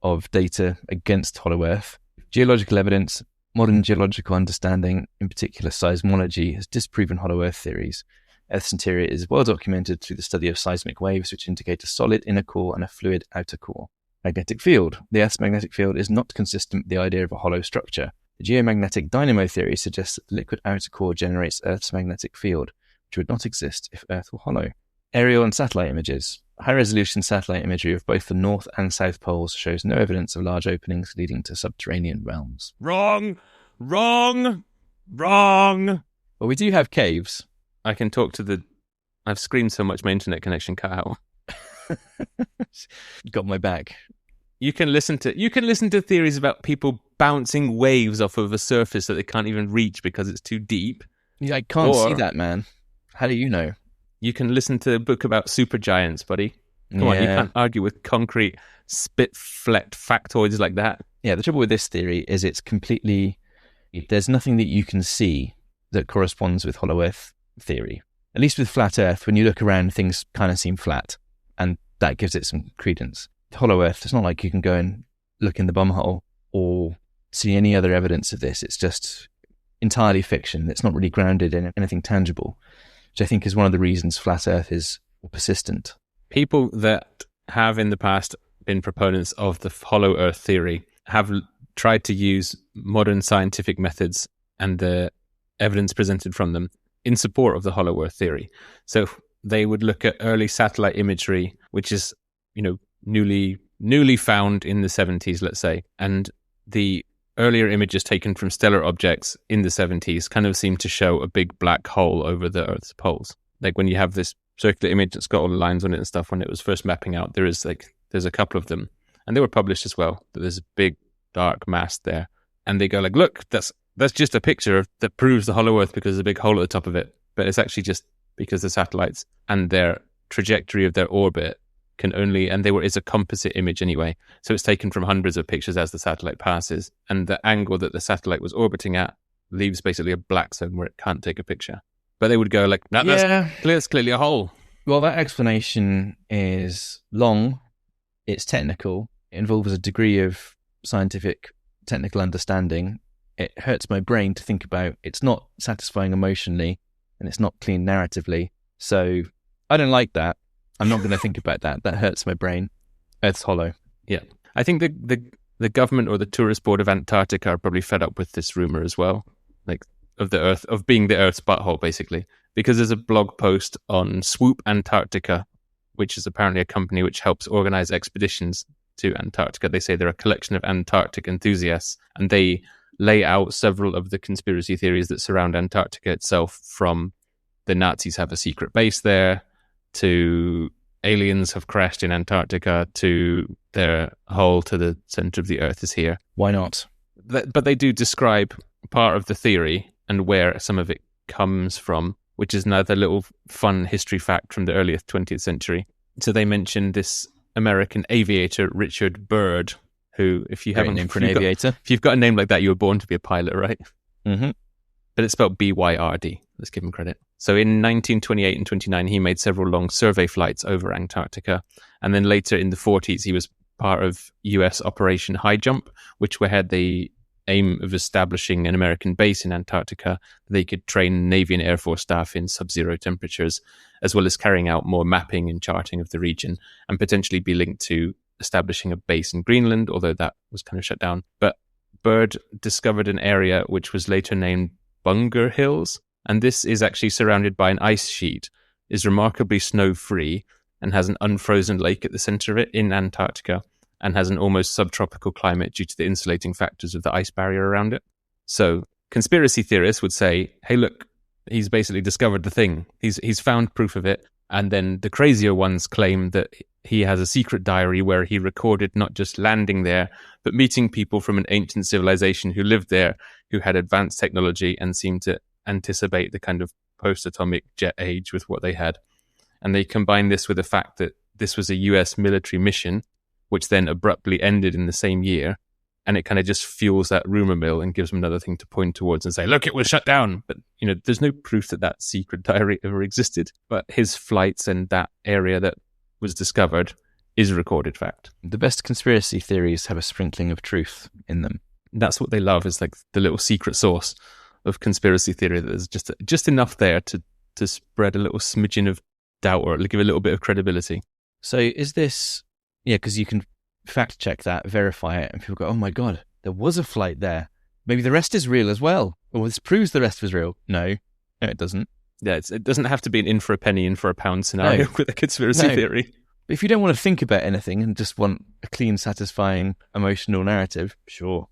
S3: of data against Hollow Earth. Geological evidence, modern geological understanding, in particular seismology, has disproven Hollow Earth theories. Earth's interior is well documented through the study of seismic waves, which indicate a solid inner core and a fluid outer core. Magnetic field. The Earth's magnetic field is not consistent with the idea of a hollow structure. The geomagnetic dynamo theory suggests that the liquid outer core generates Earth's magnetic field, which would not exist if Earth were hollow. Aerial and satellite images. High-resolution satellite imagery of both the North and South Poles shows no evidence of large openings leading to subterranean realms.
S2: Wrong! Wrong!
S3: Well, we do have caves.
S2: I can talk to the... I've screamed so much my internet connection cut out.
S3: Got my back.
S2: You can listen to theories about people bouncing waves off of a surface that they can't even reach because it's too deep.
S3: Yeah, I can't see that, man. How do you know?
S2: You can listen to a book about supergiants, buddy. Come on, you can't argue with concrete, spit-flecked factoids like that.
S3: Yeah, the trouble with this theory is it's completely... There's nothing that you can see that corresponds with Hollow Earth theory. At least with Flat Earth, when you look around, things kind of seem flat, and that gives it some credence. Hollow Earth, it's not like you can go and look in the bumhole or see any other evidence of this. It's just entirely fiction. It's not really grounded in anything tangible, which I think is one of the reasons Flat Earth is persistent.
S2: People that have in the past been proponents of the Hollow Earth theory have tried to use modern scientific methods and the evidence presented from them in support of the Hollow Earth theory. So they would look at early satellite imagery, which is, newly found in the 70s, let's say, and the earlier images taken from stellar objects in the 70s kind of seem to show a big black hole over the Earth's poles. Like when you have this circular image that's got all the lines on it and stuff, when it was first mapping out, there's a couple of them, and they were published as well, that there's a big dark mass there. And they go like, look, that's just a picture that proves the Hollow Earth because there's a big hole at the top of it. But it's actually just because the satellites and their trajectory of their orbit is a composite image anyway. So it's taken from hundreds of pictures as the satellite passes. And the angle that the satellite was orbiting at leaves basically a black zone where it can't take a picture. But they would go like, that's clearly a hole.
S3: Well, that explanation is long. It's technical. It involves a degree of scientific technical understanding. It hurts my brain to think about. It's not satisfying emotionally, and it's not clean narratively. So I don't like that. I'm not going to think about that. That hurts my brain. Earth's hollow.
S2: Yeah. I think the government or the tourist board of Antarctica are probably fed up with this rumor as well, like of the Earth, of being the Earth's butthole, basically. Because there's a blog post on Swoop Antarctica, which is apparently a company which helps organize expeditions to Antarctica. They say they're a collection of Antarctic enthusiasts, and they lay out several of the conspiracy theories that surround Antarctica itself, from the Nazis have a secret base there, to aliens have crashed in Antarctica, to their hole to the center of the Earth is here.
S3: Why not?
S2: But they do describe part of the theory and where some of it comes from, which is another little fun history fact from the early 20th century. So they mentioned this American aviator, Richard Byrd, who, if you haven't...
S3: name for an aviator.
S2: If you've got a name like that, you were born to be a pilot, right?
S3: Mm-hmm.
S2: But it's spelled B-Y-R-D. Let's give him credit. So in 1928 and 29, he made several long survey flights over Antarctica. And then later in the 40s, he was part of US Operation High Jump, which had the aim of establishing an American base in Antarctica. They could train Navy and Air Force staff in sub-zero temperatures, as well as carrying out more mapping and charting of the region, and potentially be linked to establishing a base in Greenland, although that was kind of shut down. But Byrd discovered an area which was later named Bunger Hills, and this is actually surrounded by an ice sheet, is remarkably snow-free, and has an unfrozen lake at the center of it in Antarctica, and has an almost subtropical climate due to the insulating factors of the ice barrier around it. So conspiracy theorists would say, hey, look, he's basically discovered the thing. He's found proof of it. And then the crazier ones claim that he has a secret diary where he recorded not just landing there, but meeting people from an ancient civilization who lived there, who had advanced technology and seemed to anticipate the kind of post-atomic jet age with what they had. And they combine this with the fact that this was a US military mission, which then abruptly ended in the same year. And it kind of just fuels that rumor mill and gives them another thing to point towards and say, look, it was shut down. But, there's no proof that that secret diary ever existed. But his flights and that area that was discovered is a recorded fact.
S3: The best conspiracy theories have a sprinkling of truth in them.
S2: That's what they love, is like the little secret sauce of conspiracy theory. That there's just enough there to spread a little smidgen of doubt or give a little bit of credibility.
S3: So is this, because you can fact check that, verify it, and people go, oh my God, there was a flight there. Maybe the rest is real as well. Or this proves the rest was real. No, it doesn't.
S2: Yeah, it doesn't have to be an in for a penny, in for a pound scenario with a conspiracy theory.
S3: But if you don't want to think about anything and just want a clean, satisfying, emotional narrative, sure,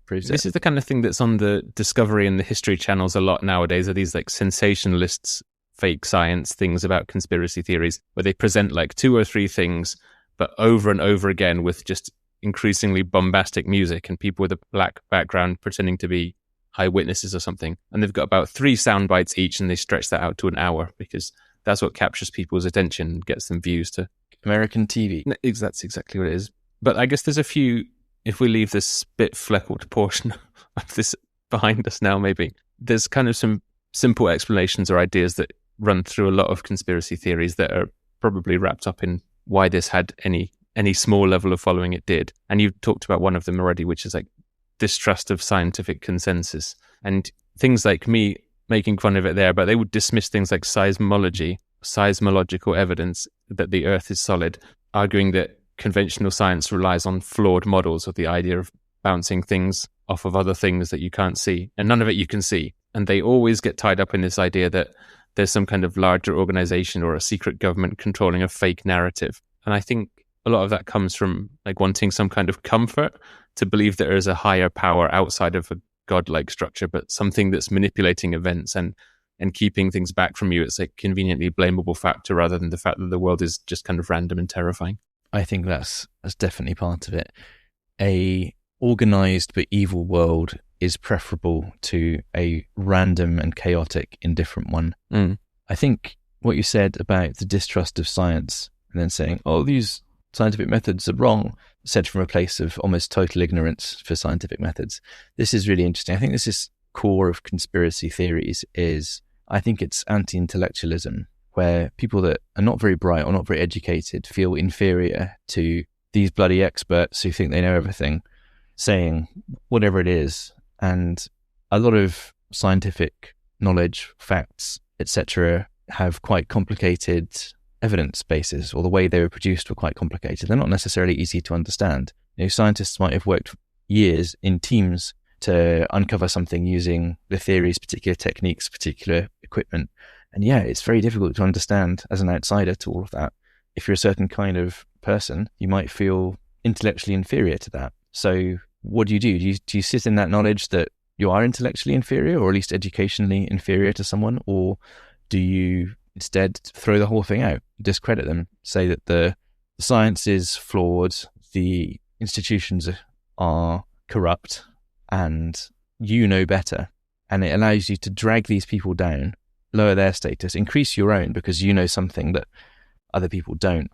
S3: proves it.
S2: This is the kind of thing that's on the Discovery and the History channels a lot nowadays, are these like sensationalists, fake science things about conspiracy theories, where they present like 2 or 3 things, but over and over again with just increasingly bombastic music and people with a black background pretending to be eyewitnesses or something. And they've got about 3 sound bites each, and they stretch that out to an hour because that's what captures people's attention and gets them views to
S3: American TV.
S2: That's exactly what it is. But I guess there's a few, if we leave this bit fleckled portion of this behind us now, maybe, there's kind of some simple explanations or ideas that run through a lot of conspiracy theories that are probably wrapped up in why this had any small level of following it did. And you've talked about one of them already, which is like distrust of scientific consensus. And things like me making fun of it there, but they would dismiss things like seismological evidence that the Earth is solid, arguing that conventional science relies on flawed models of the idea of bouncing things off of other things that you can't see. And none of it you can see. And they always get tied up in this idea that there's some kind of larger organization or a secret government controlling a fake narrative. And I think a lot of that comes from like wanting some kind of comfort to believe that there is a higher power outside of a godlike structure, but something that's manipulating events and keeping things back from you. It's a conveniently blamable factor rather than the fact that the world is just kind of random and terrifying.
S3: I think that's definitely part of it. A organized but evil world is preferable to a random and chaotic, indifferent one. I think what you said about the distrust of science and then saying, oh, these scientific methods are wrong, said from a place of almost total ignorance for scientific methods. This is really interesting. I think this is core of conspiracy theories I think it's anti-intellectualism, where people that are not very bright or not very educated feel inferior to these bloody experts who think they know everything, saying whatever it is. And a lot of scientific knowledge, facts, etc., have quite complicated evidence bases, or the way they were produced were quite complicated. They're not necessarily easy to understand. Scientists might have worked years in teams to uncover something using the theories, particular techniques, particular equipment. And it's very difficult to understand as an outsider to all of that. If you're a certain kind of person, you might feel intellectually inferior to that. So what do? Do you sit in that knowledge that you are intellectually inferior, or at least educationally inferior to someone? Or do you instead throw the whole thing out, discredit them, say that the science is flawed, the institutions are corrupt, and you know better, and it allows you to drag these people down, lower their status, increase your own because you know something that other people don't.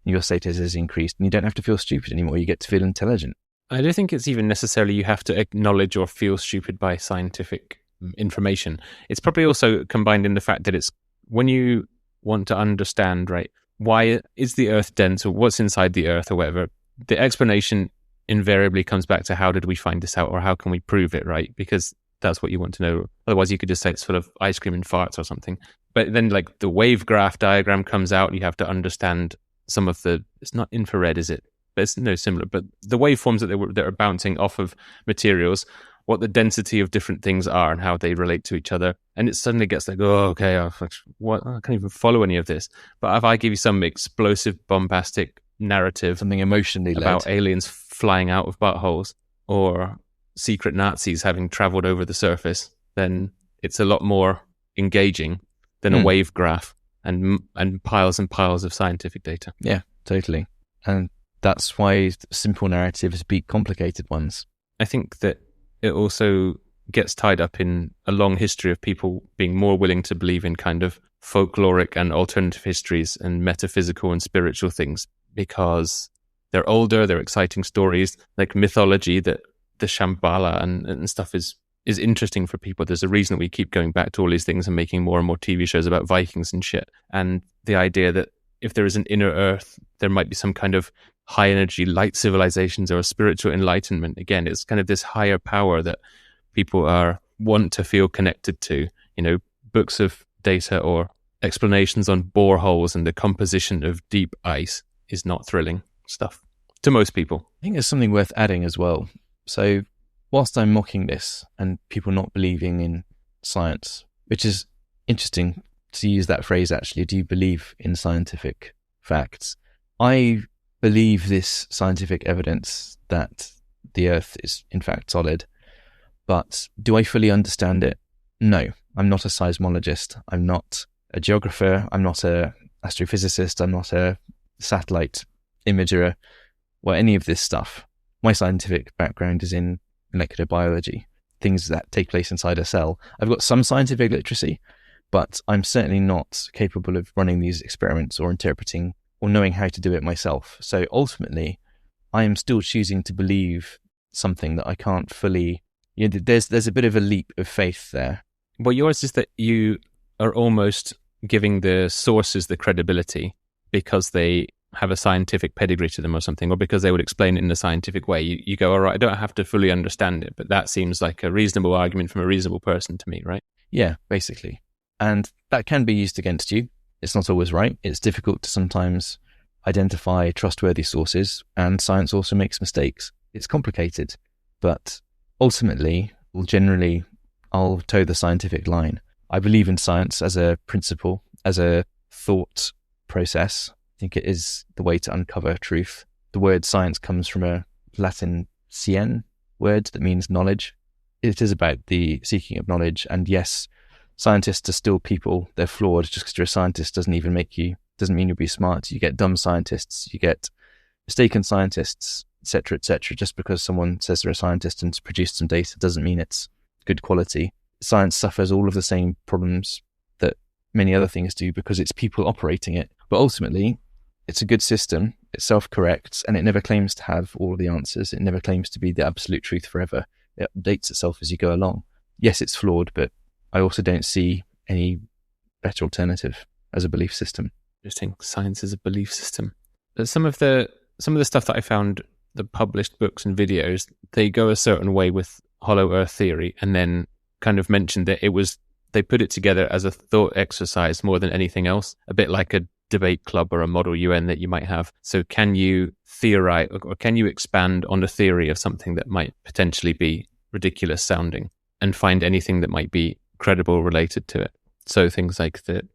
S3: Your status is increased and you don't have to feel stupid anymore. You get to feel intelligent.
S2: I don't think it's even necessarily you have to acknowledge or feel stupid by scientific information. It's probably also combined in the fact that it's when you want to understand, right, why is the Earth dense or what's inside the Earth or whatever, the explanation invariably comes back to how did we find this out or how can we prove it, right? Because that's what you want to know. Otherwise, you could just say it's full of ice cream and farts or something. But then like the wave graph diagram comes out and you have to understand some of the, it's not infrared, is it? But it's no similar, but the waveforms that are bouncing off of materials, what the density of different things are and how they relate to each other. And it suddenly gets like, oh, okay, I can't even follow any of this. But if I give you some explosive, bombastic narrative,
S3: something emotionally
S2: about
S3: led,
S2: aliens flying out of buttholes or secret Nazis having traveled over the surface, then it's a lot more engaging than a wave graph and piles of scientific data.
S3: Yeah, totally. And that's why simple narratives beat complicated ones.
S2: I think that it also gets tied up in a long history of people being more willing to believe in kind of folkloric and alternative histories and metaphysical and spiritual things because they're older, they're exciting stories, like mythology, that the Shambhala and stuff is interesting for people. There's a reason that we keep going back to all these things and making more and more TV shows about Vikings and shit. And the idea that if there is an inner earth, there might be some kind of high energy light civilizations or a spiritual enlightenment. Again, it's kind of this higher power that people want to feel connected to. You know, books of data or explanations on boreholes and the composition of deep ice is not thrilling stuff to most people.
S3: I think there's something worth adding as well. So whilst I'm mocking this and people not believing in science, which is interesting to use that phrase actually, do you believe in scientific facts? I believe this scientific evidence that the Earth is in fact solid, but do I fully understand it? No, I'm not a seismologist. I'm not a geographer. I'm not a astrophysicist. I'm not a satellite imager or any of this stuff. My scientific background is in molecular biology, things that take place inside a cell. I've got some scientific literacy, but I'm certainly not capable of running these experiments or interpreting or knowing how to do it myself. So ultimately, I am still choosing to believe something that I can't fully... You know, there's a bit of a leap of faith there.
S2: Well, yours is that you are almost giving the sources the credibility because they have a scientific pedigree to them or something, or because they would explain it in a scientific way. You go, all right, I don't have to fully understand it, but that seems like a reasonable argument from a reasonable person to me, right?
S3: Yeah, basically. And that can be used against you. It's not always right. It's difficult to sometimes identify trustworthy sources, and science also makes mistakes. It's complicated, but ultimately, generally, I'll toe the scientific line. I believe in science as a principle, as a thought process. I think it is the way to uncover truth. The word science comes from a Latin scien word that means knowledge. It is about the seeking of knowledge. And yes, scientists are still people. They're flawed. Just because you're a scientist doesn't mean you'll be smart. You get dumb scientists, you get mistaken scientists, etc., etc. Just because someone says they're a scientist and has produced some data doesn't mean it's good quality. Science suffers all of the same problems that many other things do because it's people operating it. But ultimately, it's a good system, it self-corrects, and it never claims to have all of the answers. It never claims to be the absolute truth forever. It updates itself as you go along. Yes, it's flawed, but I also don't see any better alternative as a belief system.
S2: Interesting. Science is a belief system. But some of the stuff that I found, the published books and videos, they go a certain way with Hollow Earth theory, and then kind of mentioned that they put it together as a thought exercise more than anything else, a bit like a debate club or a model UN that you might have. So can you theorize, or can you expand on the theory of something that might potentially be ridiculous sounding and find anything that might be credible related to it? So things like the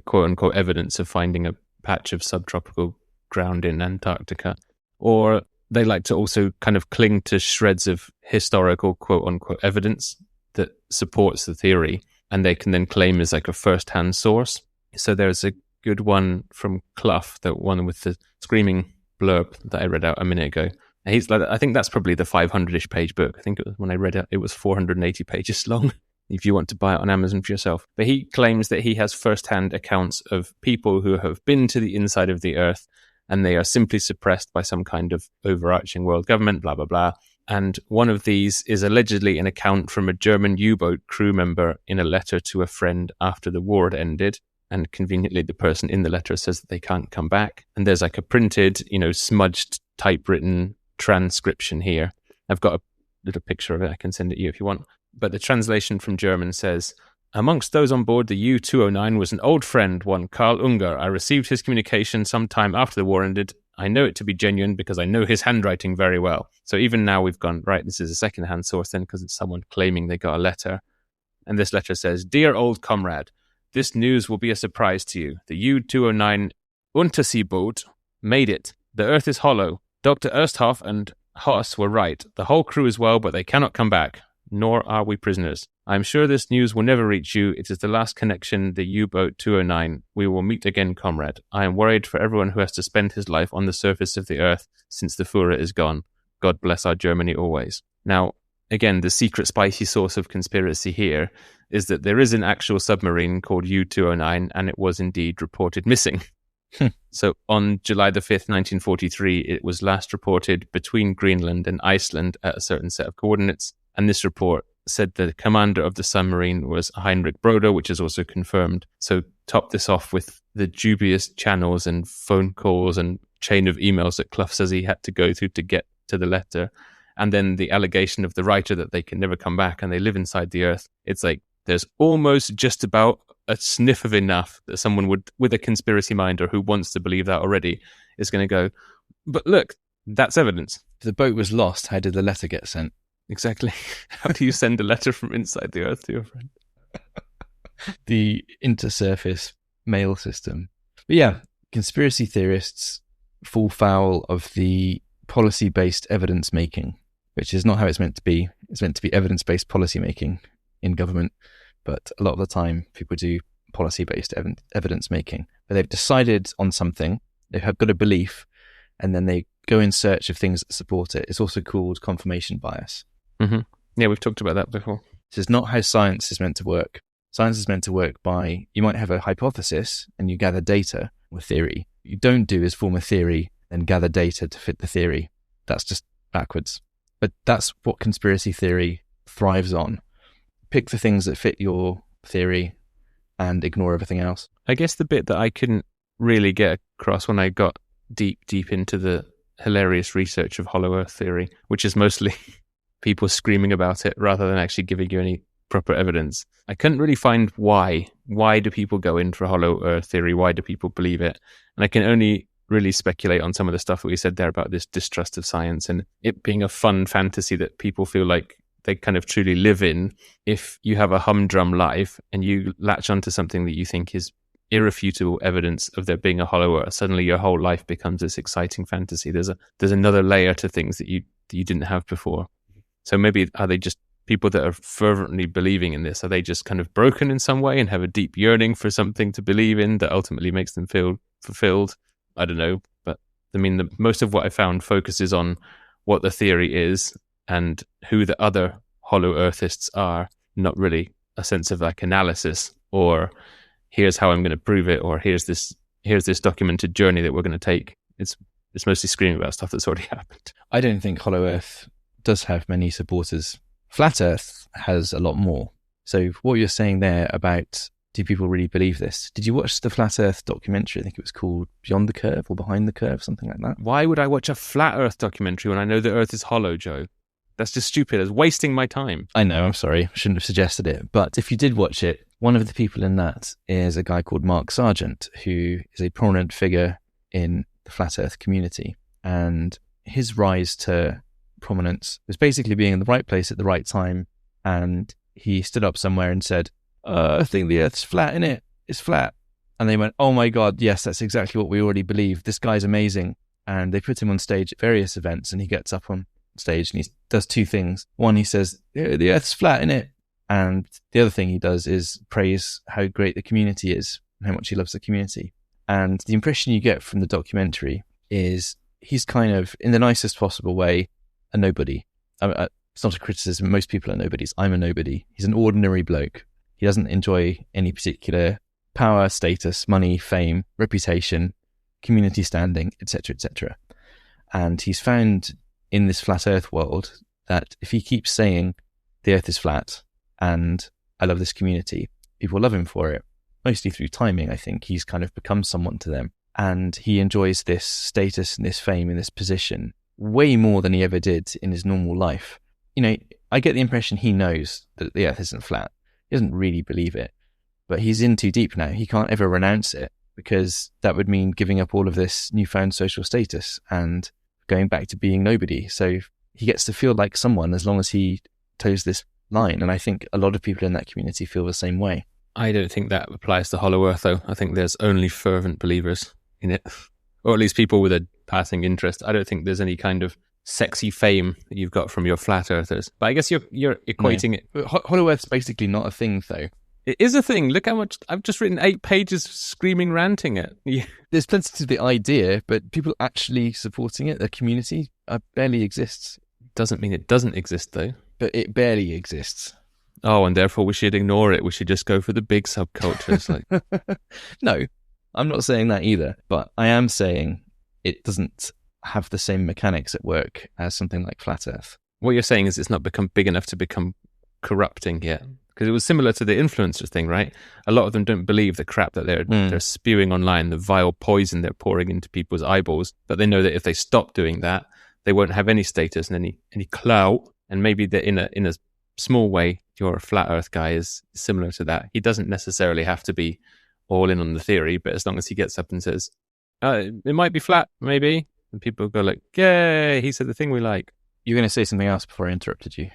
S2: quote unquote evidence of finding a patch of subtropical ground in Antarctica. Or they like to also kind of cling to shreds of historical quote unquote evidence that supports the theory, and they can then claim as like a first-hand source. So there's a good one from Clough, the one with the screaming blurb that I read out a minute ago. And he's like, I think that's probably the 500-ish page book. I think when I read it, it was 480 pages long, if you want to buy it on Amazon for yourself. But he claims that he has first-hand accounts of people who have been to the inside of the Earth, and they are simply suppressed by some kind of overarching world government, blah, blah, blah. And one of these is allegedly an account from a German U-boat crew member in a letter to a friend after the war had ended. And conveniently, the person in the letter says that they can't come back. And there's like a printed, smudged, typewritten transcription here. I've got a little picture of it. I can send it you if you want. But the translation from German says, amongst those on board the U-209 was an old friend, one Karl Unger. I received his communication sometime after the war ended. I know it to be genuine because I know his handwriting very well. So even now we've gone, right, this is a second-hand source then because it's someone claiming they got a letter. And this letter says, Dear old comrade, this news will be a surprise to you. The U-209 Unterseeboot made it. The Earth is hollow. Dr. Ersthoff and Haas were right. The whole crew is well, but they cannot come back. Nor are we prisoners.
S1: I'm sure this news will never reach you. It is the last connection, the U-boat 209. We will meet again, comrade. I am worried for everyone who has to spend his life on the surface of the earth since the Führer is gone. God bless our Germany always. Now, again, the secret spicy sauce of conspiracy here is that there is an actual submarine called U-209, and it was indeed reported missing. So on July the 5th, 1943, it was last reported between Greenland and Iceland at a certain set of coordinates, and this report said the commander of the submarine was Heinrich Broder, which is also confirmed. So top this off with the dubious channels and phone calls and chain of emails that Clough says he had to go through to get to the letter, and then the allegation of the writer that they can never come back and they live inside the earth. It's like there's almost just about a sniff of enough that someone would, with a conspiracy mind or who wants to believe that already, is going to go, but look, that's evidence.
S3: If the boat was lost, how did the letter get sent?
S1: Exactly. How do you send a letter from inside the earth to your friend?
S3: The intersurface mail system. But yeah, conspiracy theorists fall foul of the policy-based evidence making, which is not how it's meant to be. It's meant to be evidence-based policy making in government. But a lot of the time, people do policy-based evidence making. But they've decided on something, they've got a belief, and then they go in search of things that support it. It's also called confirmation bias.
S1: Mm-hmm. Yeah, we've talked about that before.
S3: This is not how science is meant to work. Science is meant to work by, you might have a hypothesis and you gather data or theory. What you don't do is form a theory and gather data to fit the theory. That's just backwards. But that's what conspiracy theory thrives on. Pick the things that fit your theory and ignore everything else.
S1: I guess the bit that I couldn't really get across when I got deep into the hilarious research of Hollow Earth theory, which is mostly people screaming about it rather than actually giving you any proper evidence. I couldn't really find why. Why do people go in for Hollow Earth theory? Why do people believe it? And I can only really speculate on some of the stuff that we said there about this distrust of science and it being a fun fantasy that people feel like they kind of truly live in. If you have a humdrum life and you latch onto something that you think is irrefutable evidence of there being a hollow earth, suddenly your whole life becomes this exciting fantasy. There's another layer to things that you didn't have before. So maybe are they just people that are fervently believing in this? Are they just kind of broken in some way and have a deep yearning for something to believe in that ultimately makes them feel fulfilled? I don't know. But I mean, most of what I found focuses on what the theory is and who the other hollow earthists are, not really a sense of like analysis or here's how I'm going to prove it or here's this documented journey that we're going to take. It's mostly screaming about stuff that's already happened.
S3: I don't think Hollow Earth does have many supporters. Flat Earth has a lot more. So what you're saying there about do people really believe this? Did you watch the Flat Earth documentary? I think it was called Beyond the Curve or Behind the Curve, something like that.
S1: Why would I watch a Flat Earth documentary when I know the Earth is hollow, Joe? That's just stupid. It's wasting my time.
S3: I know, I'm sorry. I shouldn't have suggested it. But if you did watch it, one of the people in that is a guy called Mark Sargent, who is a prominent figure in the Flat Earth community. And his rise to prominence was basically being in the right place at the right time. And he stood up somewhere and said, I think the Earth's flat, innit? It's flat. And they went, oh my God, yes, that's exactly what we already believe. This guy's amazing. And they put him on stage at various events and he gets up on stage and he does two things. One, he says, the Earth's flat, innit? And the other thing he does is praise how great the community is and how much he loves the community. And the impression you get from the documentary is he's kind of, in the nicest possible way, a nobody. It's not a criticism. Most people are nobodies. I'm a nobody. He's an ordinary bloke. He doesn't enjoy any particular power, status, money, fame, reputation, community standing, etc., etc. And he's found in this flat earth world that if he keeps saying the earth is flat and I love this community, people love him for it. Mostly through timing, I think. He's kind of become someone to them. And he enjoys this status and this fame and this position way more than he ever did in his normal life. You know, I get the impression he knows that the earth isn't flat. He doesn't really believe it. But he's in too deep now. He can't ever renounce it because that would mean giving up all of this newfound social status and going back to being nobody. So he gets to feel like someone as long as he toes this line. And I think a lot of people in that community feel the same way.
S1: I don't think that applies to Hollow Earth, though. I think there's only fervent believers in it, or at least people with a passing interest. I don't think there's any kind of
S2: sexy fame that you've got from your flat earthers. But I guess you're equating it.
S3: Hollow Earth's basically not a thing, though.
S2: It is a thing. Look how much I've just written 8 pages screaming, ranting it.
S3: There's plenty to the idea, but people actually supporting it, the community, barely exists.
S2: Doesn't mean it doesn't exist, though.
S3: But it barely exists.
S2: Oh, and therefore we should ignore it. We should just go for the big subcultures.
S3: No, I'm not saying that either. But I am saying it doesn't have the same mechanics at work as something like Flat Earth.
S2: What you're saying is it's not become big enough to become corrupting yet. Because it was similar to the influencer thing, right? A lot of them don't believe the crap that they're spewing online, the vile poison they're pouring into people's eyeballs. But they know that if they stop doing that, they won't have any status and any clout. And maybe that in a small way, your flat Earth guy is similar to that. He doesn't necessarily have to be all in on the theory, but as long as he gets up and says, "It might be flat, maybe," and people go like, "Yay! He said the thing we like."
S3: You were going to say something else before I interrupted you.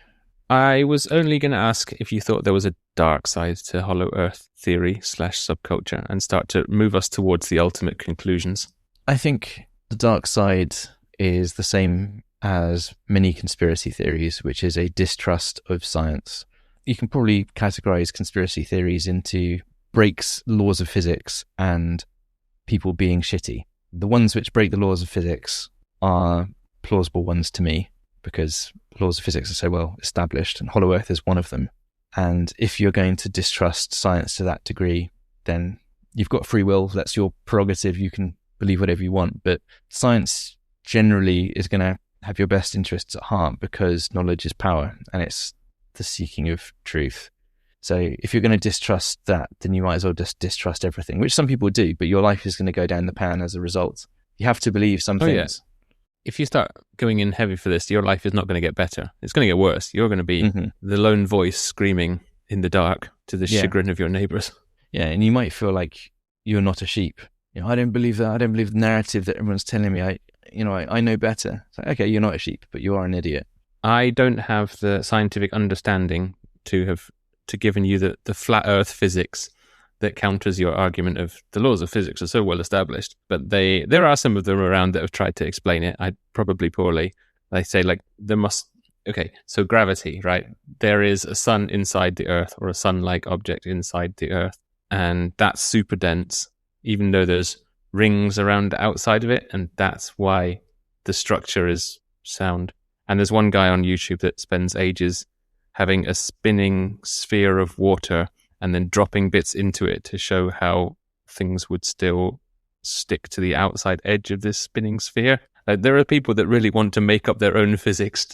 S2: I was only going to ask if you thought there was a dark side to Hollow Earth theory / subculture and start to move us towards the ultimate conclusions.
S3: I think the dark side is the same as many conspiracy theories, which is a distrust of science. You can probably categorize conspiracy theories into breaks laws of physics and people being shitty. The ones which break the laws of physics are plausible ones to me, because laws of physics are so well established, and Hollow Earth is one of them. And if you're going to distrust science to that degree, then you've got free will. That's your prerogative. You can believe whatever you want. But science generally is going to have your best interests at heart, because knowledge is power, and it's the seeking of truth. So if you're going to distrust that, then you might as well just distrust everything, which some people do, but your life is going to go down the pan as a result. You have to believe some things. Yeah.
S2: If you start going in heavy for this, your life is not going to get better. It's going to get worse. You're going to be the lone voice screaming in the dark to the chagrin of your neighbors.
S3: Yeah, and you might feel like you're not a sheep. I don't believe that. I don't believe the narrative that everyone's telling me. I know better. It's like, okay, you're not a sheep, but you are an idiot.
S2: I don't have the scientific understanding to given you the flat Earth physics that counters your argument of the laws of physics are so well established. But there are some of them around that have tried to explain it. Probably poorly. They say so gravity, right? There is a sun inside the Earth, or a sun-like object inside the Earth, and that's super dense, even though there's rings around the outside of it, and that's why the structure is sound. And there's one guy on YouTube that spends ages having a spinning sphere of water and then dropping bits into it to show how things would still stick to the outside edge of this spinning sphere. There are people that really want to make up their own physics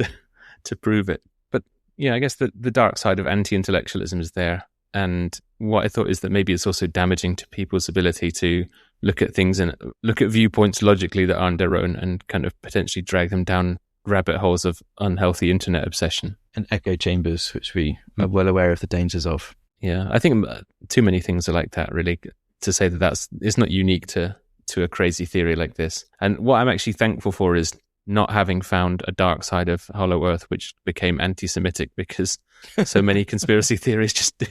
S2: to prove it. But yeah, I guess the dark side of anti-intellectualism is there. And what I thought is that maybe it's also damaging to people's ability to look at things and look at viewpoints logically that aren't their own, and kind of potentially drag them down rabbit holes of unhealthy internet obsession.
S3: And echo chambers, which we are well aware of the dangers of.
S2: Yeah, I think too many things are like that, really, to say that it's not unique to a crazy theory like this. And what I'm actually thankful for is not having found a dark side of Hollow Earth, which became anti-Semitic, because so many conspiracy theories just do,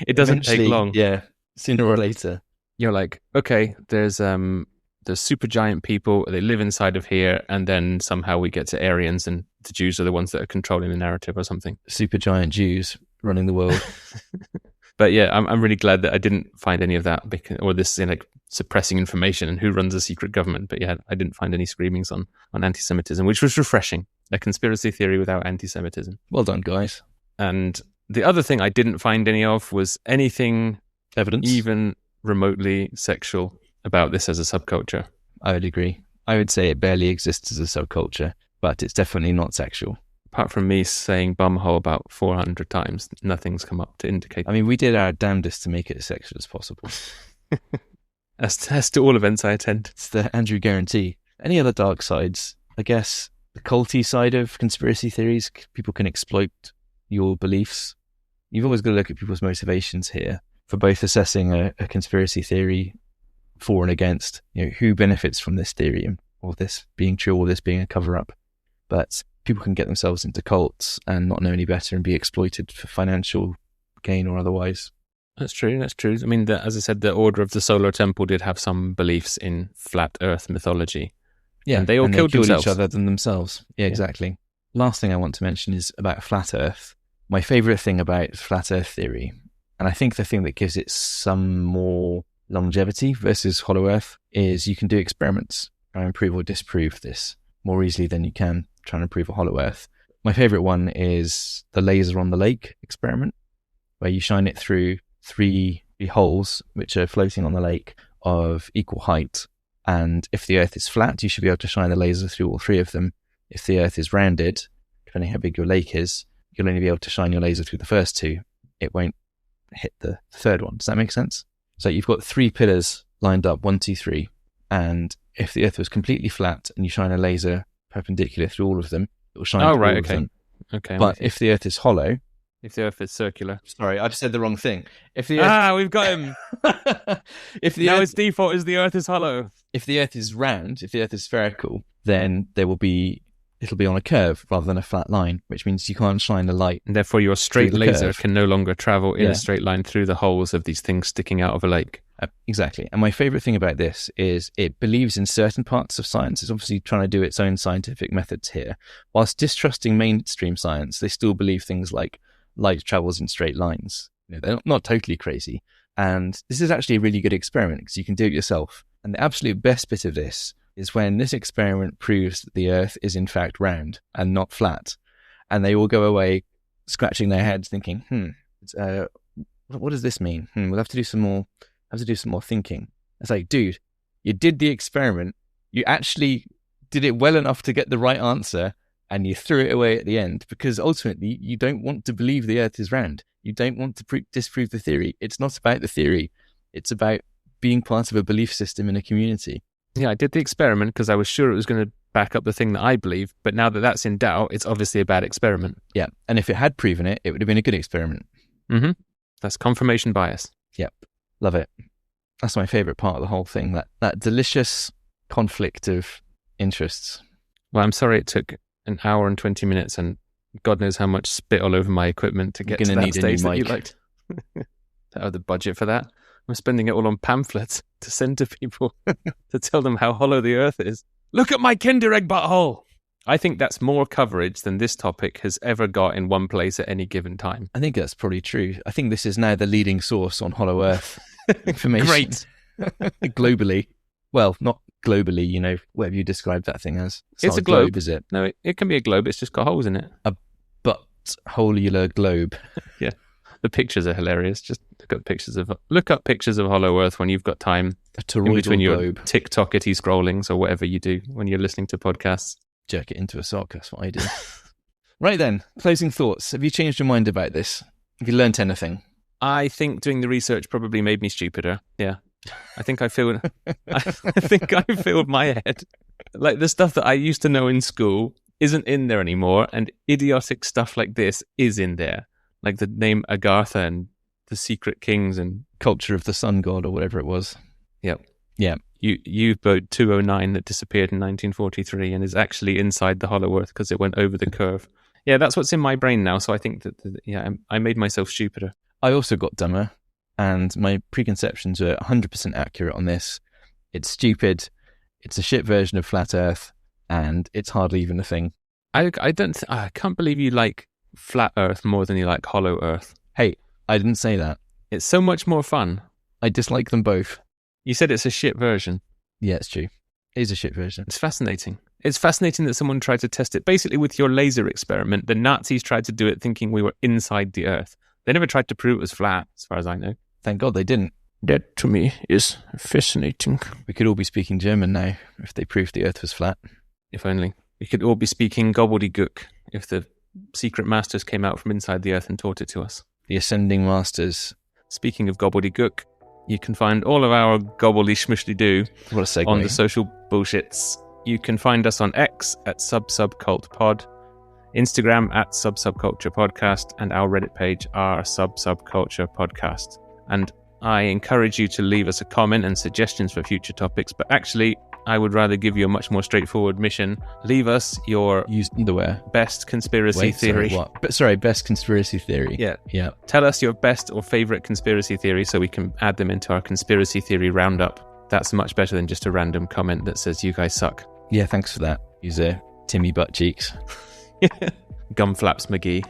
S2: it doesn't take long.
S3: Yeah, sooner or later.
S2: You're like, okay, there's super giant people, they live inside of here, and then somehow we get to Aryans, and the Jews are the ones that are controlling the narrative or something.
S3: Super giant Jews running the world.
S2: But yeah, I'm really glad that I didn't find any of that, or this suppressing information and who runs a secret government. But yeah, I didn't find any screamings on anti-Semitism, which was refreshing. A conspiracy theory without anti-Semitism.
S3: Well done, guys.
S2: And the other thing I didn't find any of was anything
S3: evidence,
S2: even remotely sexual, about this as a subculture.
S3: I would agree. I would say it barely exists as a subculture, but it's definitely not sexual.
S2: Apart from me saying bumhole about 400 times, nothing's come up to indicate.
S3: I mean, we did our damnedest to make it as sexual as possible.
S2: As to all events I attend.
S3: It's the Andrew guarantee. Any other dark sides? I guess the culty side of conspiracy theories, people can exploit your beliefs. You've always got to look at people's motivations here for both assessing a conspiracy theory for and against, who benefits from this theory, or this being true, or this being a cover-up. But people can get themselves into cults and not know any better and be exploited for financial gain or otherwise.
S2: That's true. I mean, as I said, the Order of the Solar Temple did have some beliefs in flat Earth mythology.
S3: Yeah,
S2: and they all killed themselves.
S3: each other than themselves. Yeah, exactly. Last thing I want to mention is about flat Earth. My favourite thing about flat Earth theory, and I think the thing that gives it some more longevity versus hollow Earth, is you can do experiments and prove or disprove this more easily than you can trying to prove a hollow Earth. My favourite one is the laser on the lake experiment, where you shine it through 3 holes which are floating on the lake of equal height. And if the Earth is flat, you should be able to shine the laser through all 3 of them. If the Earth is rounded, depending how big your lake is, you'll only be able to shine your laser through the first 2. It won't hit the third one. Does that make sense? So you've got 3 pillars lined up, 1, 2, 3. And if the Earth was completely flat and you shine a laser perpendicular through all of them, it will shine through all of them.
S2: Okay.
S3: But if the Earth is hollow...
S2: If the Earth is circular.
S3: Sorry, I just said the wrong thing. If the Earth...
S2: we've got him. Now its default is the Earth is hollow.
S3: If the Earth is round, if the Earth is spherical, then it'll be on a curve rather than a flat line, which means you can't shine the light.
S2: And therefore your straight laser
S3: curve
S2: can no longer travel in a straight line through the holes of these things sticking out of a lake.
S3: Exactly. And my favourite thing about this is it believes in certain parts of science. It's obviously trying to do its own scientific methods here. Whilst distrusting mainstream science, they still believe things like light travels in straight lines. They're not totally crazy. And this is actually a really good experiment because you can do it yourself. And the absolute best bit of this is when this experiment proves that the Earth is in fact round and not flat. And they all go away scratching their heads thinking, what does this mean? We'll have to do some more thinking. It's like, dude, you did the experiment. You actually did it well enough to get the right answer, and you threw it away at the end because ultimately you don't want to believe the Earth is round. You don't want to disprove the theory. It's not about the theory. It's about being part of a belief system in a community.
S2: Yeah, I did the experiment because I was sure it was going to back up the thing that I believe, but now that that's in doubt, it's obviously a bad experiment.
S3: Yeah, and if it had proven it, it would have been a good experiment.
S2: Mm-hmm. That's confirmation bias.
S3: Yep, love it. That's my favourite part of the whole thing, that delicious conflict of interests.
S2: Well, I'm sorry it took an hour and 20 minutes and God knows how much spit all over my equipment to get to that stage that you liked. I have the budget for that. I'm spending it all on pamphlets to send to people to tell them how hollow the Earth is. Look at my Kinder Egg butthole! I think that's more coverage than this topic has ever got in one place at any given time.
S3: I think that's probably true. I think this is now the leading source on Hollow Earth information.
S2: Great.
S3: Globally. Well, not globally, whatever you describe that thing as.
S2: It's a globe,
S3: is it?
S2: No, it can be a globe. It's just got holes in it.
S3: A butt-holular globe.
S2: Yeah. The pictures are hilarious. Just look up pictures of Hollow Earth when you've got time.
S3: A toroidal
S2: between your
S3: globe.
S2: TikTokity scrollings or whatever you do when you're listening to podcasts.
S3: Jerk it into a sock, that's what I do. Right then, closing thoughts. Have you changed your mind about this? Have you learnt anything?
S2: I think doing the research probably made me stupider. Yeah. I think I filled my head. Like the stuff that I used to know in school isn't in there anymore, and idiotic stuff like this is in there. Like the name Agartha and the Secret Kings and
S3: Culture of the Sun God or whatever it was.
S2: Yep.
S3: Yeah.
S2: U-boat 209 that disappeared in 1943 and is actually inside the Hollow Earth because it went over the curve. Yeah, that's what's in my brain now. So I think that I made myself stupider.
S3: I also got dumber, and my preconceptions were 100% accurate on this. It's stupid. It's a shit version of Flat Earth, and it's hardly even a thing.
S2: I can't believe you like Flat Earth more than you like Hollow Earth.
S3: Hey, I didn't say that.
S2: It's so much more fun.
S3: I dislike them both.
S2: You said it's a shit version.
S3: Yeah, it's true. It is a shit version.
S2: It's fascinating. It's fascinating that someone tried to test it. Basically, with your laser experiment, the Nazis tried to do it thinking we were inside the Earth. They never tried to prove it was flat, as far as I know.
S3: Thank God they didn't.
S2: That, to me, is fascinating.
S3: We could all be speaking German now if they proved the Earth was flat.
S2: If only. We could all be speaking gobbledygook if the secret masters came out from inside the Earth and taught it to us.
S3: The Ascending Masters.
S2: Speaking of gobbledygook, you can find all of our gobbledy-schmushy-doo
S3: what a segue.
S2: On the social bullshits. You can find us on X at Sub-Subcult Instagram at Sub-Subculture Podcast, and our Reddit page are Sub-Subculture Podcast. And I encourage you to leave us a comment and suggestions for future topics, but actually, I would rather give you a much more straightforward mission. Leave us your
S3: used underwear.
S2: Best conspiracy theory.
S3: Sorry, what? Best conspiracy theory.
S2: Yeah. Tell us your best or favorite conspiracy theory so we can add them into our conspiracy theory roundup. That's much better than just a random comment that says you guys suck.
S3: Yeah, thanks for that. Use Timmy Butt Cheeks.
S2: Gum Flaps McGee.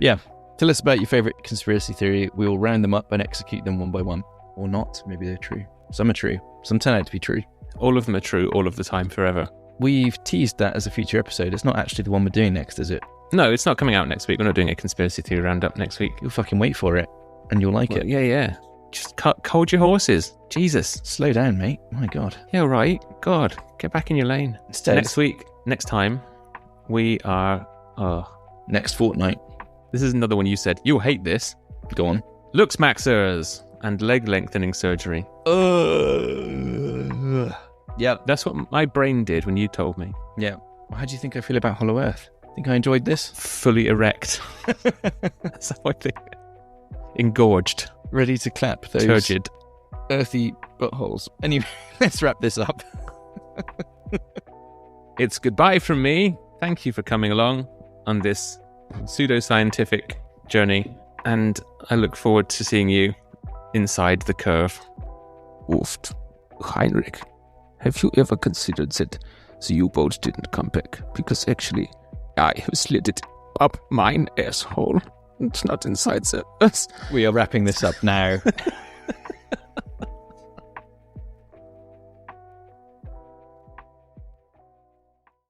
S3: Yeah. Tell us about your favourite conspiracy theory. We will round them up and execute them one by one. Or not. Maybe they're true. Some are true. Some turn out to be true.
S2: All of them are true all of the time forever.
S3: We've teased that as a future episode. It's not actually the one we're doing next, is it?
S2: No, it's not coming out next week. We're not doing a conspiracy theory roundup next week.
S3: You'll fucking wait for it. And you'll like it.
S2: Yeah. Just hold your horses. Jesus.
S3: Slow down, mate. My God.
S2: Yeah, right. God, get back in your lane.
S3: Instead,
S2: next time, we are...
S3: next fortnight.
S2: This is another one you said. You'll hate this.
S3: Go on.
S2: Looks maxers and leg lengthening surgery.
S3: Yeah.
S2: That's what my brain did when you told me.
S3: Yeah. Well, how do you think I feel about Hollow Earth? Think I enjoyed this?
S2: Fully erect. That's how I think. Engorged.
S3: Ready to clap those
S2: turgid,
S3: earthy buttholes. Anyway, let's wrap this up.
S2: It's goodbye from me. Thank you for coming along on this pseudoscientific journey, and I look forward to seeing you inside the curve.
S1: Wolft. Heinrich, have you ever considered that the U-boat didn't come back? Because actually, I have slid it up mine asshole. It's not inside the...
S3: We are wrapping this up now.